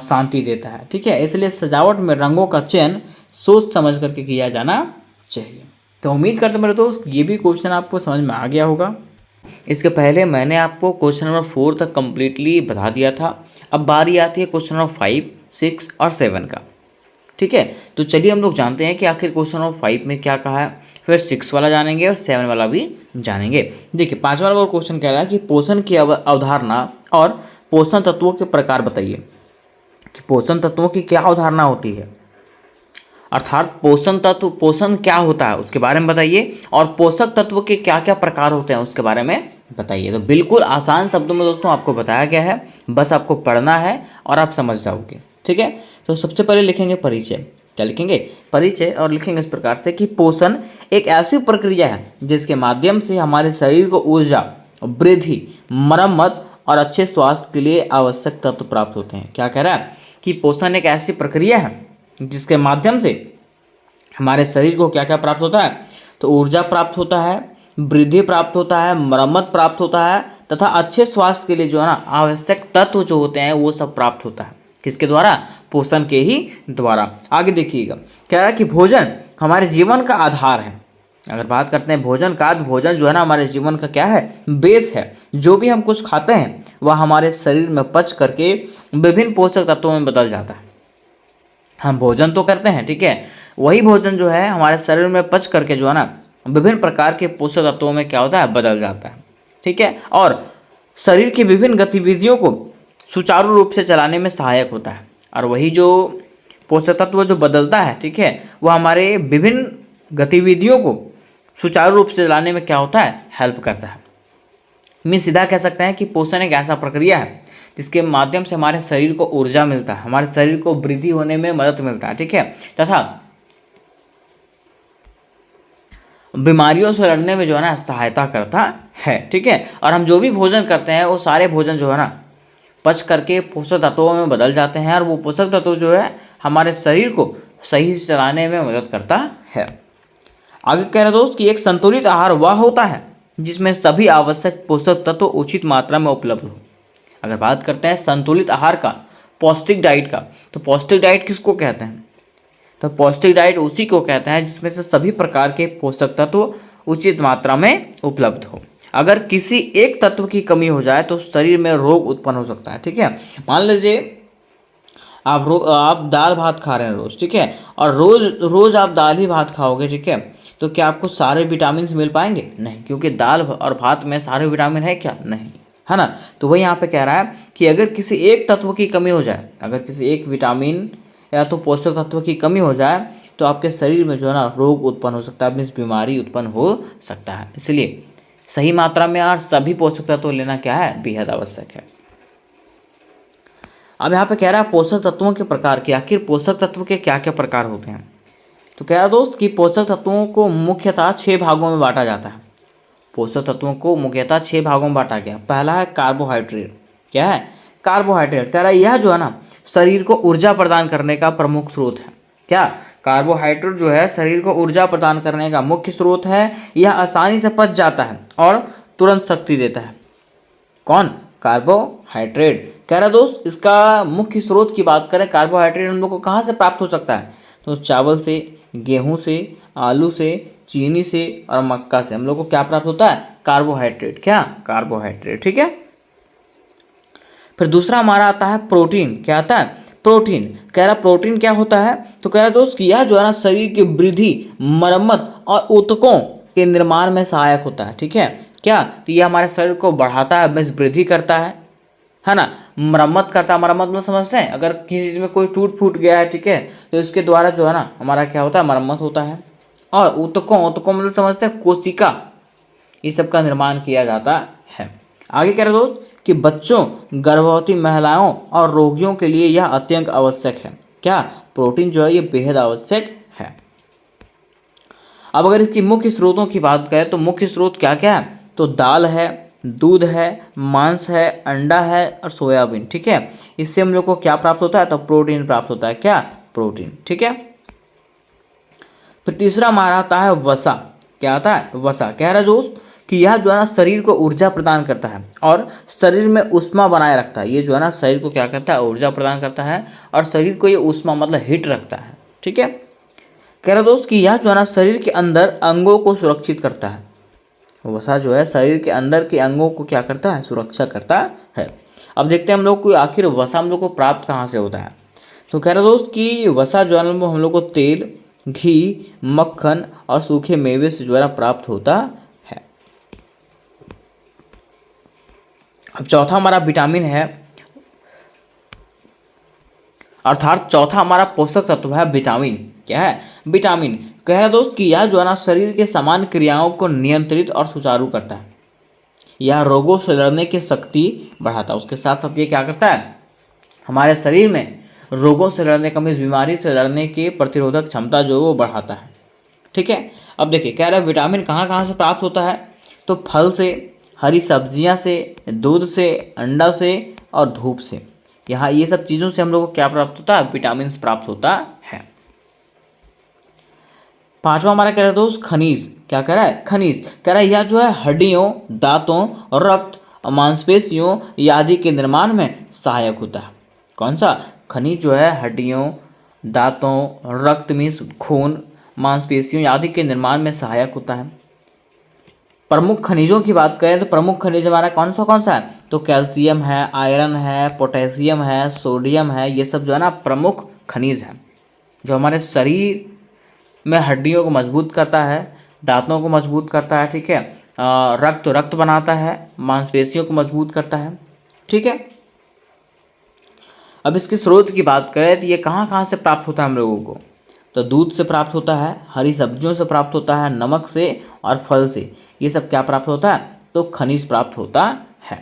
शांति देता है। ठीक है, इसलिए सजावट में रंगों का चयन सोच समझ करके किया जाना चाहिए। तो उम्मीद करते हैं मेरे दोस्त ये भी क्वेश्चन आपको समझ में आ गया होगा। इसके पहले मैंने आपको क्वेश्चन नंबर 4 तक कम्प्लीटली बता दिया था। अब बारी आती है क्वेश्चन नंबर 5, 6 और 7 का। ठीक है, तो चलिए हम लोग जानते हैं कि आखिर क्वेश्चन नंबर 5 में क्या कहा है, फिर 6 वाला जानेंगे और 7 वाला भी जानेंगे। देखिए, 5वां नंबर क्वेश्चन कह रहा है कि पोषण की अवधारणा और पोषण तत्वों के प्रकार बताइए। कि पोषण तत्वों की क्या अवधारणा होती है, अर्थात पोषण क्या होता है उसके बारे में बताइए, और पोषक तत्व के क्या क्या प्रकार होते हैं उसके बारे में बताइए। तो बिल्कुल आसान शब्दों में दोस्तों आपको बताया गया है, बस आपको पढ़ना है और आप समझ जाओगे। ठीक है, तो सबसे पहले लिखेंगे परिचय। क्या लिखेंगे? परिचय। और लिखेंगे इस प्रकार से कि पोषण एक ऐसी प्रक्रिया है जिसके माध्यम से हमारे शरीर को ऊर्जा, वृद्धि, मरम्मत और अच्छे स्वास्थ्य के लिए आवश्यक तत्व प्राप्त होते हैं। क्या कह रहा है कि पोषण एक ऐसी प्रक्रिया है जिसके माध्यम से हमारे शरीर को क्या क्या प्राप्त होता है? तो ऊर्जा प्राप्त होता है, वृद्धि प्राप्त होता है, मरम्मत प्राप्त होता है तथा अच्छे स्वास्थ्य के लिए जो है ना आवश्यक तत्व जो होते हैं वो सब प्राप्त होता है। किसके द्वारा? पोषण के ही द्वारा। आगे देखिएगा, कह रहा है कि भोजन हमारे जीवन का आधार है। अगर बात करते हैं भोजन का, तो भोजन जो है ना हमारे जीवन का क्या है? बेस है। जो भी हम कुछ खाते हैं वह हमारे शरीर में पच करके विभिन्न पोषक तत्वों में बदल जाता है। हम भोजन तो करते हैं, ठीक है, वही भोजन जो है हमारे शरीर में पच करके जो है ना विभिन्न प्रकार के पोषक तत्वों में क्या होता है? बदल जाता है। ठीक है, और शरीर की विभिन्न गतिविधियों को सुचारू रूप से चलाने में सहायक होता है। और वही जो पोषक तत्व जो बदलता है, ठीक है, वह हमारे विभिन्न गतिविधियों को सुचारू रूप से चलाने में क्या होता है? हेल्प करता है। मैं सीधा कह सकते हैं कि पोषण एक ऐसा प्रक्रिया है जिसके माध्यम से हमारे शरीर को ऊर्जा मिलता है, हमारे शरीर को वृद्धि होने में मदद मिलता है। ठीक है, तथा बीमारियों से लड़ने में जो है ना सहायता करता है। ठीक है, और हम जो भी भोजन करते हैं वो सारे भोजन जो है ना पच करके पोषक तत्वों में बदल जाते हैं, और वो पोषक तत्व जो है हमारे शरीर को सही से चलाने में मदद करता है। आगे कह रहे दोस्त कि एक संतुलित आहार वह होता है जिसमें सभी आवश्यक पोषक तत्व उचित मात्रा में उपलब्ध हो। अगर बात करते हैं संतुलित आहार का, पौष्टिक डाइट का, तो पौष्टिक डाइट किसको कहते हैं? तो पौष्टिक डाइट उसी को कहते हैं जिसमें से सभी प्रकार के पोषक तत्व उचित मात्रा में उपलब्ध हो। अगर किसी एक तत्व की कमी हो जाए तो शरीर में रोग उत्पन्न हो सकता है। ठीक है, मान लीजिए आप दाल भात खा रहे हैं रोज, ठीक है, और रोज रोज आप दाल ही भात खाओगे, ठीक है, तो क्या आपको सारे विटामिन मिल पाएंगे? नहीं, क्योंकि दाल और भात में सारे विटामिन है क्या? नहीं, है ना। तो वही यहाँ पे कह रहा है कि अगर किसी एक तत्व की कमी हो जाए, अगर किसी एक विटामिन या तो पोषक तत्व की कमी हो जाए तो आपके शरीर में जो है ना रोग उत्पन्न हो सकता है, मीन्स बीमारी उत्पन्न हो सकता है। इसलिए सही मात्रा में और सभी पोषक तत्व लेना क्या है? बेहद आवश्यक है। अब यहाँ पे कह रहा है पोषक तत्वों के प्रकार के, आखिर पोषक तत्व के क्या क्या प्रकार होते हैं? तो कह रहा दोस्त कि पोषक तत्वों को मुख्यतः 6 भागों में बांटा जाता है। पोषक तत्वों को मुख्यतः 6 भागों में बांटा गया। पहला है कार्बोहाइड्रेट। क्या है? कार्बोहाइड्रेट। कह रहा है यह जो है ना शरीर को ऊर्जा प्रदान करने का प्रमुख स्रोत है। क्या? कार्बोहाइड्रेट जो है शरीर को ऊर्जा प्रदान करने का मुख्य स्रोत है। यह आसानी से पच जाता है और तुरंत शक्ति देता है। कौन? कार्बोहाइड्रेट। कह रहा दोस्त इसका मुख्य स्रोत की बात करें, कार्बोहाइड्रेट हम लोग को कहाँ से प्राप्त हो सकता है? तो चावल से, गेहूं से, आलू से, चीनी से और मक्का से हम लोग को क्या प्राप्त होता है? कार्बोहाइड्रेट। क्या? कार्बोहाइड्रेट। ठीक है, फिर दूसरा हमारा आता है प्रोटीन। क्या आता है? प्रोटीन। कह रहा प्रोटीन क्या होता है? तो कह रहा दोस्त कि यह जो है ना शरीर की वृद्धि, मरम्मत और ऊतकों के निर्माण में सहायक होता है। ठीक है, क्या? तो यह हमारे शरीर को बढ़ाता है, मीन्स वृद्धि करता है ना, मरम्मत करता है। मरम्मत में समझते हैं, अगर किसी चीज़ में कोई टूट फूट गया है, ठीक है, तो इसके द्वारा जो है ना हमारा क्या होता है? मरम्मत होता है। और ऊतकों मतलब समझते हैं कोशिका, ये सब का निर्माण किया जाता है। आगे कह रहे दोस्त कि बच्चों, गर्भवती महिलाओं और रोगियों के लिए यह अत्यंत आवश्यक है। क्या? प्रोटीन जो है ये बेहद आवश्यक है। अब अगर इसकी मुख्य स्रोतों की बात करें तो मुख्य स्रोत क्या क्या है? तो दाल है, दूध है, मांस है, अंडा है और सोयाबीन। ठीक है, इससे हम लोग को क्या प्राप्त होता है? तो प्रोटीन प्राप्त होता है। क्या? प्रोटीन। ठीक है, फिर तीसरा हमारा आता है वसा। क्या आता है? वसा। कह रहा है दोस्त कि यह जो है ना शरीर को ऊर्जा प्रदान करता है और शरीर में ऊष्मा बनाए रखता है। ये जो है ना शरीर को क्या करता है? ऊर्जा प्रदान करता है और शरीर को ये ऊष्मा मतलब हीट रखता है। ठीक है, कह रहा दोस्त कि यह जो है ना शरीर के अंदर अंगों को सुरक्षित करता है। वसा जो है शरीर के अंदर के अंगों को क्या करता है? सुरक्षा करता है। अब देखते हैं हम लोग को आखिर वसा हम लोग को प्राप्त कहाँ से होता है। तो कह रहा दोस्त कि वसा जो है हम लोग को तेल, घी, मक्खन और सूखे मेवे से जो है प्राप्त होता है। अब चौथा हमारा विटामिन है, अर्थात चौथा हमारा पोषक तत्व है विटामिन। क्या है? विटामिन। कह रहा दोस्त कि यह जो है ना शरीर के समान क्रियाओं को नियंत्रित और सुचारू करता है। यह रोगों से लड़ने की शक्ति बढ़ाता है। उसके साथ साथ ये क्या करता है? हमारे शरीर में रोगों से लड़ने का, मीन्स बीमारी से लड़ने की प्रतिरोधक क्षमता जो है वो बढ़ाता है। ठीक है, अब देखिए कह रहा है विटामिन कहाँ कहाँ से प्राप्त होता है? तो फल से, हरी सब्जियां से, दूध से, अंडा से और धूप से। यहाँ ये सब चीज़ों से हम लोग को क्या प्राप्त होता है? विटामिन प्राप्त होता है। पांचवा हमारा कह रहा है दोस्त खनिज। क्या कह रहा है? खनिज। कह रहा है यह जो है हड्डियों, दांतों, रक्त और मांसपेशियों आदि के निर्माण में सहायक होता है। कौन सा? खनिज जो है हड्डियों, दांतों, रक्त मीन्स खून, मांसपेशियों आदि के निर्माण में सहायक होता है। प्रमुख खनिजों की बात करें तो प्रमुख खनिज हमारा कौन सा है? तो कैल्शियम है, आयरन है, पोटेशियम है, सोडियम है। ये सब जो है ना प्रमुख खनिज है जो हमारे शरीर में हड्डियों को मजबूत करता है, दांतों को मजबूत करता है। ठीक है, रक्त बनाता है, मांसपेशियों को मजबूत करता है। ठीक है, अब इसके स्रोत की बात करें तो ये कहाँ कहाँ से प्राप्त होता है हम लोगों को? तो दूध से प्राप्त होता है, हरी सब्जियों से प्राप्त होता है, नमक से और फल से। ये सब क्या प्राप्त होता है? तो खनिज प्राप्त होता है।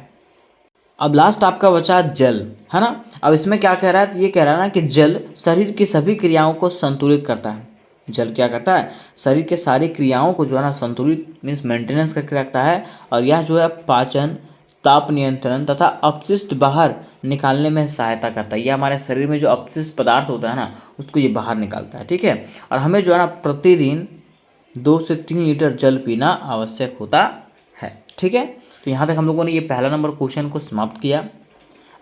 अब लास्ट आपका बचा जल, है ना। अब इसमें क्या कह रहा है? तो ये कह रहा है ना कि जल शरीर की सभी क्रियाओं को संतुलित करता है। जल क्या करता है? शरीर के सारी क्रियाओं को जो है ना संतुलित मीन्स मेंटेनेंस करके रखता है। और यह जो है पाचन, ताप नियंत्रण तथा अपशिष्ट बाहर निकालने में सहायता करता है। यह हमारे शरीर में जो अपशिष्ट पदार्थ होता है ना उसको ये बाहर निकालता है। ठीक है, और हमें जो है ना प्रतिदिन 2 से 3 लीटर जल पीना आवश्यक होता है। ठीक है, तो यहाँ तक हम लोगों ने ये पहला नंबर क्वेश्चन को समाप्त किया।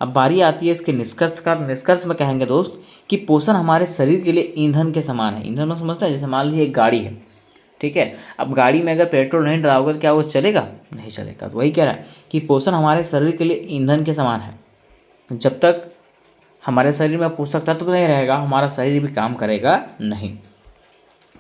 अब बारी आती है इसके निष्कर्ष का। निष्कर्ष में कहेंगे दोस्त कि पोषण हमारे शरीर के लिए ईंधन के समान है। ईंधन में समझते हैं, जैसे मान लीजिए एक गाड़ी है, ठीक है। अब गाड़ी में अगर पेट्रोल नहीं डलाओगे तो क्या वो चलेगा? नहीं चलेगा। तो वही कह रहा है कि पोषण हमारे शरीर के लिए ईंधन के समान है। जब तक हमारे शरीर में पोषक तत्व नहीं रहेगा, हमारा शरीर भी काम करेगा नहीं।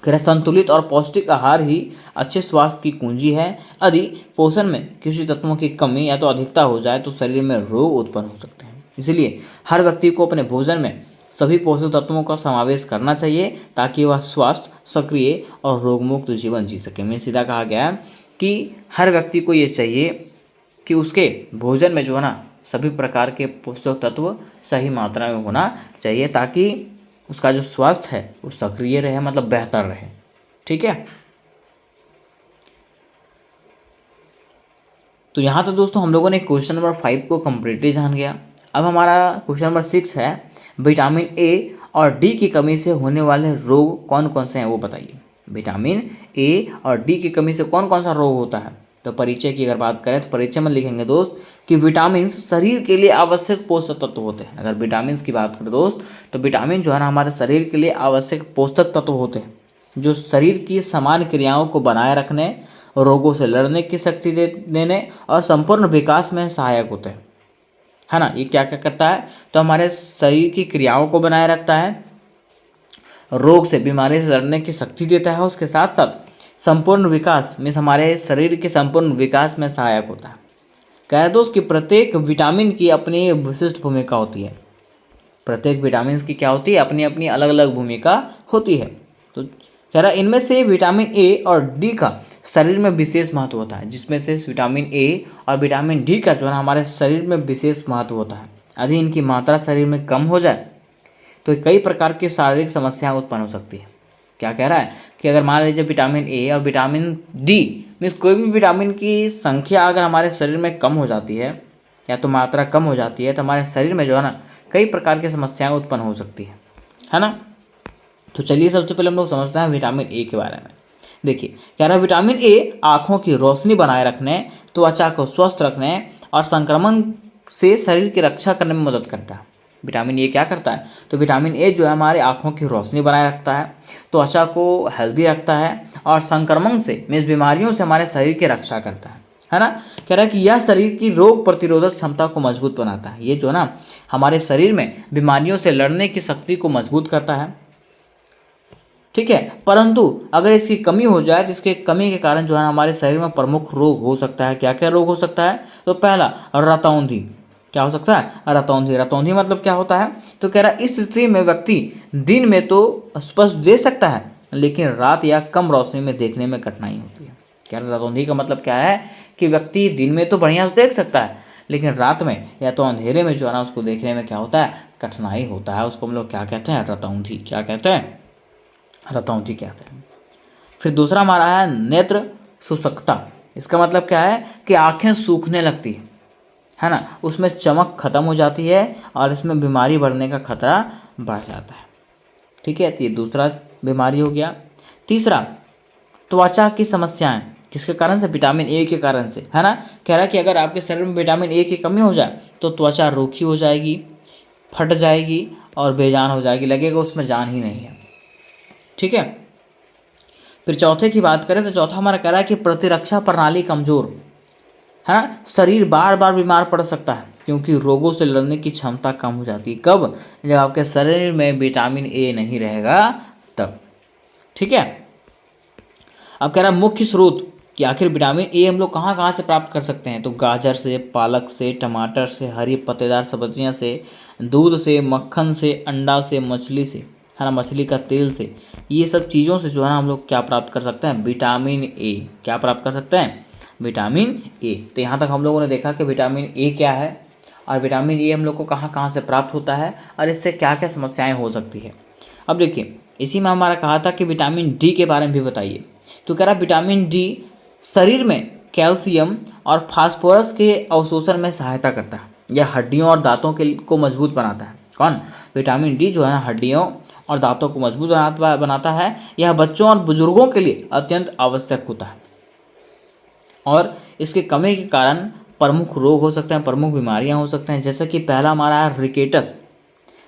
संतुलित और पौष्टिक आहार ही अच्छे स्वास्थ्य की कुंजी है। यदि पोषण में किसी तत्वों की कमी या तो अधिकता हो जाए तो शरीर में रोग उत्पन्न हो सकते हैं। इसलिए हर व्यक्ति को अपने भोजन में सभी पोषक तत्वों का समावेश करना चाहिए ताकि वह स्वस्थ, सक्रिय और रोगमुक्त जीवन जी सके। मैं सीधा कहा गया कि हर व्यक्ति को ये चाहिए कि उसके भोजन में जो है ना सभी प्रकार के पोषक तत्व सही मात्रा में होना चाहिए ताकि उसका जो स्वास्थ्य है वो सक्रिय रहे, मतलब बेहतर रहे। ठीक है, तो यहाँ तो दोस्तों हम लोगों ने क्वेश्चन नंबर 5 को कम्प्लीटली जान गया। अब हमारा क्वेश्चन नंबर 6 है, विटामिन ए और डी की कमी से होने वाले रोग कौन कौन से हैं वो बताइए। विटामिन ए और डी की कमी से कौन कौन सा रोग होता है? तो परिचय की अगर बात करें तो परिचय में लिखेंगे दोस्त कि विटामिन शरीर के लिए आवश्यक पोषक तत्व होते हैं। अगर विटामिन की बात करें दोस्त तो विटामिन जो है ना हमारे शरीर के लिए आवश्यक पोषक तत्व होते हैं जो शरीर की समान क्रियाओं को बनाए रखने, रोगों से लड़ने की शक्ति देने और संपूर्ण विकास में सहायक होते हैं, है ना। ये क्या क्या करता है? तो हमारे शरीर की क्रियाओं को बनाए रखता है, रोग से, बीमारी से लड़ने की शक्ति देता है, उसके साथ साथ संपूर्ण विकास मीन्स हमारे शरीर के संपूर्ण विकास में सहायक होता है। कह रहे दोस्त कि प्रत्येक विटामिन की अपनी विशिष्ट भूमिका होती है। प्रत्येक विटामिन की क्या होती है? अपनी अपनी अलग अलग भूमिका होती है। तो कह रहा इनमें से विटामिन ए और डी का शरीर में विशेष महत्व होता है, जिसमें से विटामिन ए और विटामिन डी का जो है हमारे शरीर में विशेष महत्व होता है। यदि इनकी मात्रा शरीर में कम हो जाए तो कई प्रकार की शारीरिक समस्याएं उत्पन्न हो सकती है। क्या कह रहा है कि अगर मान लीजिए विटामिन ए और विटामिन डी मीन्स कोई भी विटामिन की संख्या अगर हमारे शरीर में कम हो जाती है या तो मात्रा कम हो जाती है तो हमारे शरीर में जो है ना कई प्रकार की समस्याएं उत्पन्न हो सकती है ना। तो चलिए सबसे पहले हम लोग समझते हैं विटामिन ए के बारे में। देखिए कह रहा है विटामिन ए आँखों की रोशनी बनाए रखने, त्वचा को स्वस्थ रखने और संक्रमण से शरीर की रक्षा करने में मदद करता है। विटामिन ए क्या करता है? तो विटामिन ए जो है हमारे आँखों की रोशनी बनाए रखता है, त्वचा को हेल्दी रखता है और संक्रमण से मीन्स बीमारियों से हमारे शरीर की रक्षा करता है ना। कह रहा है कि यह शरीर की रोग प्रतिरोधक क्षमता को मजबूत बनाता है। ये जो ना हमारे शरीर में बीमारियों से लड़ने की शक्ति को मजबूत करता है, ठीक है। परंतु अगर इसकी कमी हो जाए तो इसके कमी के कारण जो है हमारे शरीर में प्रमुख रोग हो सकता है। क्या क्या रोग हो सकता है? तो पहला रतौंधी। क्या हो सकता है? रतौंधी। रतौंधी मतलब क्या होता है? तो कह रहा है इस स्थिति में व्यक्ति दिन में तो स्पष्ट देख सकता है लेकिन रात या कम रोशनी में देखने में कठिनाई होती है। कह रहा रतौंधी का मतलब क्या है कि व्यक्ति दिन में तो बढ़िया देख सकता है लेकिन रात में या तो अंधेरे में जो है ना उसको देखने में क्या होता है? कठिनाई होता है। उसको हम लोग क्या कहते हैं? रतौंधी। क्या कहते हैं? रतौंधी कहते हैं। फिर दूसरा हमारा है नेत्र शुष्कता। इसका मतलब क्या है कि आंखें सूखने लगती है ना, उसमें चमक खत्म हो जाती है और इसमें बीमारी बढ़ने का खतरा बढ़ जाता है, ठीक है। तो ये दूसरा बीमारी हो गया। तीसरा त्वचा की समस्याएं। किसके कारण से? विटामिन ए के कारण से, है ना। कह रहा है कि अगर आपके शरीर में विटामिन ए की कमी हो जाए तो त्वचा रूखी हो जाएगी, फट जाएगी और बेजान हो जाएगी, लगेगा उसमें जान ही नहीं है, ठीक है। फिर चौथे की बात करें तो चौथा हमारा कह रहा है कि प्रतिरक्षा प्रणाली कमजोर, है ना। शरीर बार बार बीमार पड़ सकता है क्योंकि रोगों से लड़ने की क्षमता कम हो जाती है। कब? जब आपके शरीर में विटामिन ए नहीं रहेगा तब, ठीक है। अब कह रहा है मुख्य स्रोत कि आखिर विटामिन ए हम लोग कहाँ कहाँ से प्राप्त कर सकते हैं? तो गाजर से, पालक से, टमाटर से, हरी पत्तेदार सब्जियाँ से, दूध से, मक्खन से, अंडा से, मछली से, है ना, मछली का तेल से, ये सब चीज़ों से जो है ना हम लोग क्या प्राप्त कर सकते हैं? Vitamin A. क्या प्राप्त कर सकते हैं? Vitamin A. तो यहाँ तक हम लोगों ने देखा कि विटामिन ए क्या है और विटामिन ए हम लोग को कहाँ कहाँ से प्राप्त होता है और इससे क्या क्या समस्याएं हो सकती है। अब देखिए इसी में हमारा कहा था कि विटामिन डी के बारे में भी बताइए। तो कह रहा विटामिन डी शरीर में कैल्शियम और फास्फोरस के अवशोषण में सहायता करता है। यह हड्डियों और दांतों को मजबूत बनाता है। कौन? विटामिन डी जो है ना हड्डियों और दांतों को मजबूत बनाता है। यह बच्चों और बुजुर्गों के लिए अत्यंत आवश्यक होता है और इसके कमी के कारण प्रमुख रोग हो सकते हैं, प्रमुख बीमारियां हो सकते हैं, जैसे कि पहला हमारा है रिकेटस।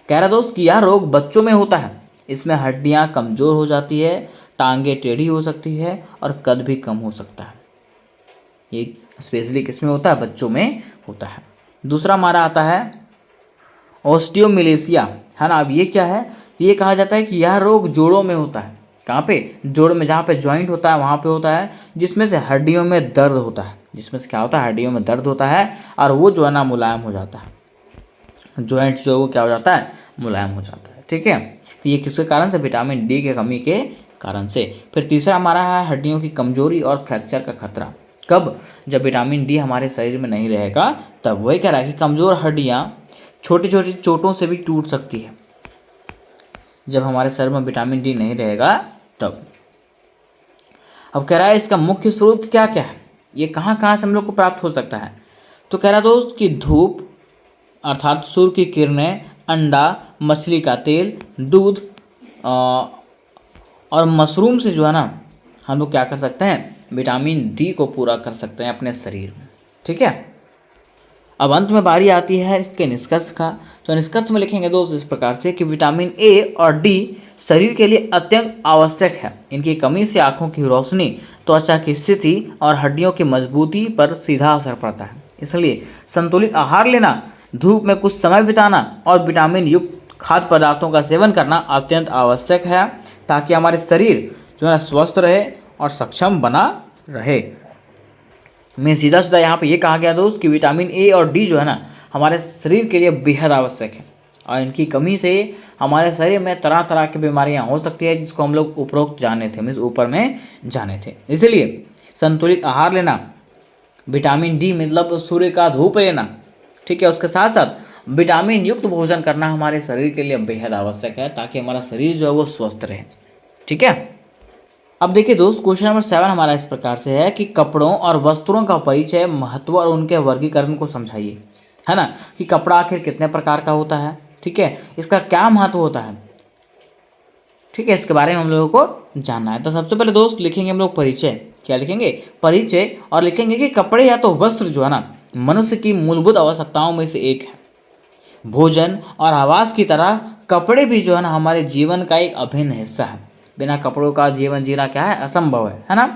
कह रहा दोस्त कि यह रोग बच्चों में होता है। इसमें हड्डियां कमज़ोर हो जाती है, टांगे टेढ़ी हो सकती है और कद भी कम हो सकता है। ये स्पेशली किसमें होता है? बच्चों में होता है। दूसरा हमारा आता है ऑस्टियोमिलेसिया, है ना। अब ये क्या है? ये कहा जाता है कि यह रोग जोड़ों में होता है। कहाँ पे? जोड़ में, जहाँ पे जॉइंट होता है वहाँ पे होता है, जिसमें से हड्डियों में दर्द होता है। जिसमें से क्या होता है? हड्डियों में दर्द होता है और वो जो है ना मुलायम हो जाता है। जॉइंट जो है वो क्या हो जाता है? मुलायम हो जाता है। ठीक है, तो ये किसके कारण से? विटामिन डी के कमी के कारण से। फिर तीसरा हमारा है हड्डियों की कमजोरी और फ्रैक्चर का खतरा। कब? जब विटामिन डी हमारे शरीर में नहीं रहेगा तब। वही कह रहा है कि कमज़ोर हड्डियाँ छोटी छोटी चोटों से भी टूट सकती है, जब हमारे शरीर में विटामिन डी नहीं रहेगा तब। अब कह रहा है इसका मुख्य स्रोत क्या क्या है, ये कहाँ कहाँ से हम लोग को प्राप्त हो सकता है? तो कह रहा दोस्त कि धूप अर्थात सूर्य की किरणें, अंडा, मछली का तेल, दूध और मशरूम से जो है ना हम लोग क्या कर सकते हैं? विटामिन डी को पूरा कर सकते हैं अपने शरीर में। ठीक है, अब अंत में बारी आती है इसके निष्कर्ष का। तो निष्कर्ष में लिखेंगे दोस्त इस प्रकार से कि विटामिन ए और डी शरीर के लिए अत्यंत आवश्यक है। इनकी कमी से आँखों की रोशनी, त्वचा की स्थिति और हड्डियों की मजबूती पर सीधा असर पड़ता है। इसलिए संतुलित आहार लेना, धूप में कुछ समय बिताना और विटामिन युक्त खाद्य पदार्थों का सेवन करना अत्यंत आवश्यक है, ताकि हमारे शरीर जो है स्वस्थ रहे और सक्षम बना रहे। मैं सीधा सीधा यहाँ पे ये कहा गया दोस्त कि विटामिन ए और डी जो है ना हमारे शरीर के लिए बेहद आवश्यक है, और इनकी कमी से हमारे शरीर में तरह तरह की बीमारियाँ हो सकती है, जिसको हम लोग उपरोक्त जाने थे, मीन्स ऊपर में जाने थे। इसलिए संतुलित आहार लेना, विटामिन डी मतलब सूर्य का धूप लेना, ठीक है, उसके साथ साथ विटामिन युक्त भोजन करना हमारे शरीर के लिए बेहद आवश्यक है, ताकि हमारा शरीर जो है वो स्वस्थ रहे। ठीक है, अब देखिए दोस्त क्वेश्चन नंबर 7 हमारा इस प्रकार से है कि कपड़ों और वस्त्रों का परिचय, महत्व और उनके वर्गीकरण को समझाइए। है ना, कि कपड़ा आखिर कितने प्रकार का होता है, ठीक है, इसका क्या महत्व होता है, ठीक है, इसके बारे में हम लोगों को जानना है। तो सबसे पहले दोस्त लिखेंगे हम लोग परिचय। क्या लिखेंगे? परिचय। और लिखेंगे कि कपड़े या तो वस्त्र जो है ना मनुष्य की मूलभूत आवश्यकताओं में से एक है। भोजन और आवास की तरह कपड़े भी जो है ना हमारे जीवन का एक अभिन्न हिस्सा है। बिना कपड़ों का जीवन जीना क्या है? असंभव है ना।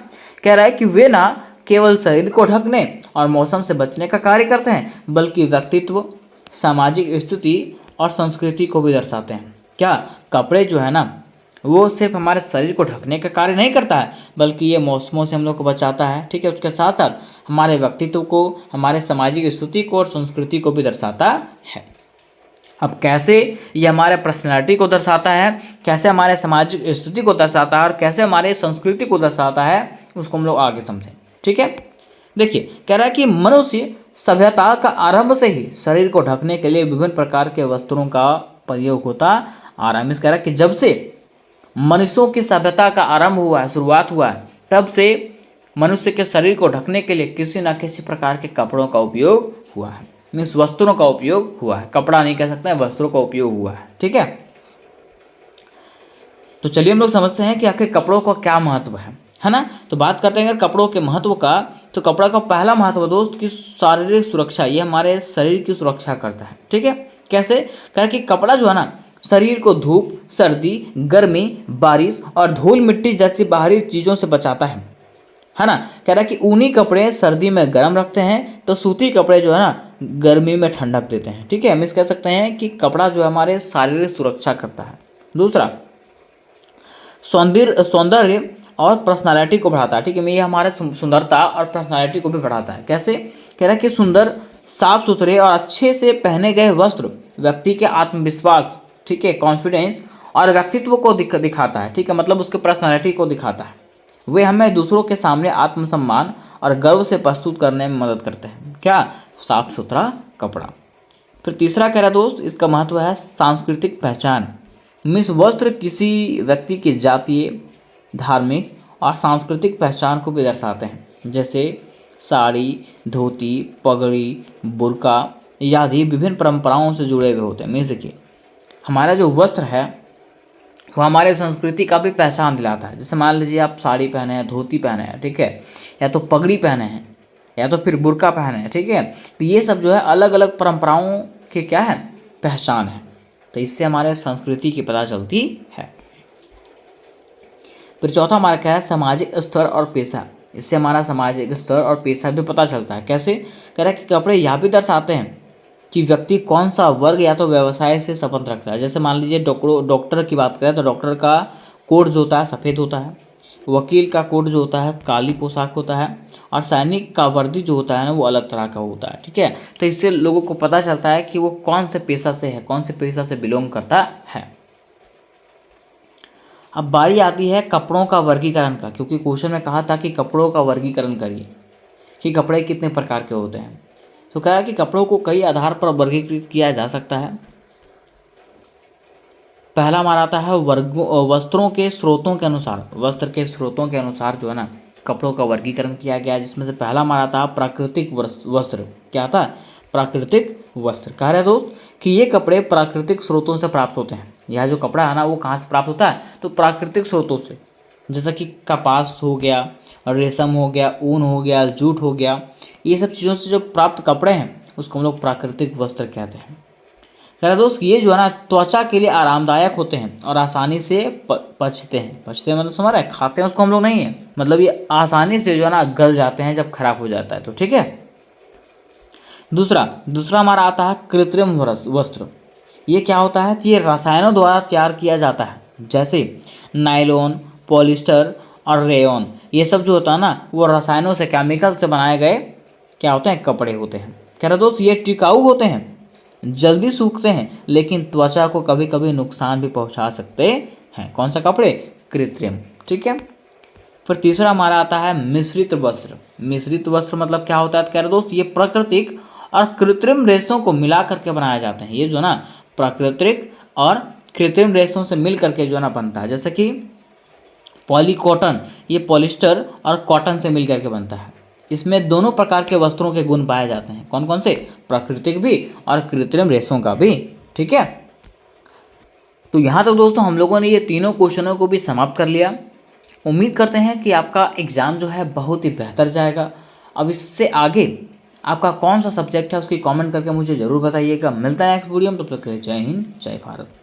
कह रहा है कि वे ना केवल शरीर को ढकने और मौसम से बचने का कार्य करते हैं, बल्कि व्यक्तित्व, सामाजिक स्थिति और संस्कृति को भी दर्शाते हैं। क्या? कपड़े जो है ना वो सिर्फ हमारे शरीर को ढकने का कार्य नहीं करता है, बल्कि ये मौसमों से हम लोग को बचाता है। ठीक है, उसके साथ साथ हमारे व्यक्तित्व को, हमारे सामाजिक स्थिति को और संस्कृति को भी दर्शाता है। अब कैसे ये हमारे पर्सनैलिटी को दर्शाता है, कैसे हमारे सामाजिक स्थिति को दर्शाता है और कैसे हमारे संस्कृति को दर्शाता है, उसको हम लोग आगे समझें। ठीक है, देखिए कह रहा है कि मनुष्य सभ्यता का आरंभ से ही शरीर को ढकने के लिए विभिन्न प्रकार के वस्त्रों का प्रयोग होता आ रहा है। मिस कह रहा है कि जब से मनुष्यों की सभ्यता का आरंभ हुआ है, शुरुआत हुआ है, तब से मनुष्य के शरीर को ढकने के लिए किसी न किसी प्रकार के कपड़ों का उपयोग हुआ है। मीन्स वस्त्रों का उपयोग हुआ है, कपड़ा नहीं कह सकते हैं, वस्त्रों का उपयोग हुआ है। ठीक है, तो चलिए हम लोग समझते हैं कि आखिर कपड़ों का क्या महत्व है ना। तो बात करते हैं अगर कपड़ों के महत्व का, तो कपड़ा का पहला महत्व दोस्त की शारीरिक सुरक्षा, ये हमारे शरीर की सुरक्षा करता है। ठीक है, कैसे? कह कि कपड़ा जो है ना शरीर को धूप, सर्दी, गर्मी, बारिश और धूल मिट्टी जैसी बाहरी चीज़ों से बचाता है ना। कह रहा है कि ऊनी कपड़े सर्दी में गर्म रखते हैं, तो सूती कपड़े जो है ना गर्मी में ठंडक देते हैं। ठीक है, हम इस कह सकते हैं कि कपड़ा जो है हमारे शारीरिक सुरक्षा करता है। दूसरा, सौंदर्य और पर्सनालिटी को बढ़ाता है। ठीक है, ये हमारे सुंदरता और पर्सनालिटी को भी बढ़ाता है। कैसे? कह रहा है कि सुंदर, साफ सुथरे और अच्छे से पहने गए वस्त्र व्यक्ति के आत्मविश्वास, ठीक है, कॉन्फिडेंस और व्यक्तित्व को दिखाता है। ठीक है, मतलब उसके पर्सनालिटी को दिखाता है। वे हमें दूसरों के सामने आत्मसम्मान और गर्व से प्रस्तुत करने में मदद करते हैं। क्या? साफ सुथरा कपड़ा। फिर तीसरा कह रहा दोस्त इसका महत्व है सांस्कृतिक पहचान। मीन्स वस्त्र किसी व्यक्ति की जातीय, धार्मिक और सांस्कृतिक पहचान को भी दर्शाते हैं, जैसे साड़ी, धोती, पगड़ी, बुर्का आदि विभिन्न परंपराओं से जुड़े हुए होते हैं। मीन्स देखिए हमारा जो वस्त्र है वो हमारे संस्कृति का भी पहचान दिलाता है। जैसे मान लीजिए आप साड़ी पहने हैं, धोती पहने हैं, ठीक है, या तो पगड़ी पहने हैं, या तो फिर बुर्का पहने, ठीक है। तो ये सब जो है अलग अलग परंपराओं के क्या है, पहचान है। तो इससे हमारे संस्कृति की पता चलती है। फिर चौथा हमारा क्या है, सामाजिक स्तर और पेशा। इससे हमारा सामाजिक स्तर और पेशा भी पता चलता है। कैसे, कह रहा है कि कपड़े यह भी दर्शाते हैं कि व्यक्ति कौन सा वर्ग या तो व्यवसाय से संबंध रखता है। जैसे मान लीजिए डॉक्टर की बात करें तो डॉक्टर का कोट जो होता है सफ़ेद होता है, वकील का कोट जो होता है काली पोशाक होता है, और सैनिक का वर्दी जो होता है ना वो अलग तरह का होता है, ठीक है। तो इससे लोगों को पता चलता है कि वो कौन से पेशा से है, कौन से पेशा से बिलोंग करता है। अब बारी आती है कपड़ों का वर्गीकरण का, क्योंकि क्वेश्चन में कहा था कि कपड़ों का वर्गीकरण करिए कि कपड़े कितने प्रकार के होते हैं। तो कहा कि कपड़ों को कई आधार पर वर्गीकृत किया जा सकता है। पहला हमारा आता है वस्त्रों के स्रोतों के अनुसार। वस्त्र के स्रोतों के अनुसार जो है ना कपड़ों का वर्गीकरण किया गया है, जिसमें से पहला हमारा आता है प्राकृतिक वस्त्र। क्या आता है, प्राकृतिक वस्त्र। कह रहे हैं दोस्त कि ये कपड़े प्राकृतिक स्रोतों से प्राप्त होते हैं। यह जो कपड़ा है ना वो कहाँ से प्राप्त होता है, तो प्राकृतिक स्रोतों से। जैसा कि कपास हो गया, रेशम हो गया, ऊन हो गया, जूट हो गया, ये सब चीज़ों से जो प्राप्त कपड़े हैं उसको हम लोग प्राकृतिक वस्त्र कहते हैं। कह रहे दोस्त ये जो है ना त्वचा के लिए आरामदायक होते हैं और आसानी से पचते हैं। पचते मतलब समझ रहे हैं, खाते हैं उसको हम लोग नहीं है, मतलब ये आसानी से जो है ना गल जाते हैं जब खराब हो जाता है तो, ठीक है। दूसरा हमारा आता है कृत्रिम वस्त्र। ये क्या होता है, ये रसायनों द्वारा तैयार किया जाता है। जैसे नायलॉन, पॉलिस्टर और रेयॉन, ये सब जो होता है ना वो रसायनों से, केमिकल से बनाए गए क्या होते हैं, कपड़े होते हैं। कह रहे दोस्त ये टिकाऊ होते हैं, जल्दी सूखते हैं, लेकिन त्वचा को कभी कभी नुकसान भी पहुंचा सकते हैं। कौन सा कपड़े, कृत्रिम, ठीक है। फिर तीसरा हमारा आता है मिश्रित वस्त्र। मिश्रित वस्त्र मतलब क्या होता है, तो कह रहे दोस्त ये प्राकृतिक और कृत्रिम रेशों को मिला करके बनाए जाते हैं। ये जो ना प्राकृतिक और कृत्रिम रेशों से मिल करके जो है ना बनता है। जैसे कि पॉलीकॉटन, ये पॉलिस्टर और कॉटन से मिल करके बनता है। इसमें दोनों प्रकार के वस्त्रों के गुण पाए जाते हैं। कौन कौन से, प्राकृतिक भी और कृत्रिम रेशों का भी, ठीक है। तो यहाँ तक दोस्तों हम लोगों ने ये तीनों क्वेश्चनों को भी समाप्त कर लिया। उम्मीद करते हैं कि आपका एग्ज़ाम जो है बहुत ही बेहतर जाएगा। अब इससे आगे आपका कौन सा सब्जेक्ट है उसकी कमेंट करके मुझे ज़रूर बताइएगा। मिलता है नेक्स्ट वीडियो में, तब तक के लिए जय हिंद, जय भारत।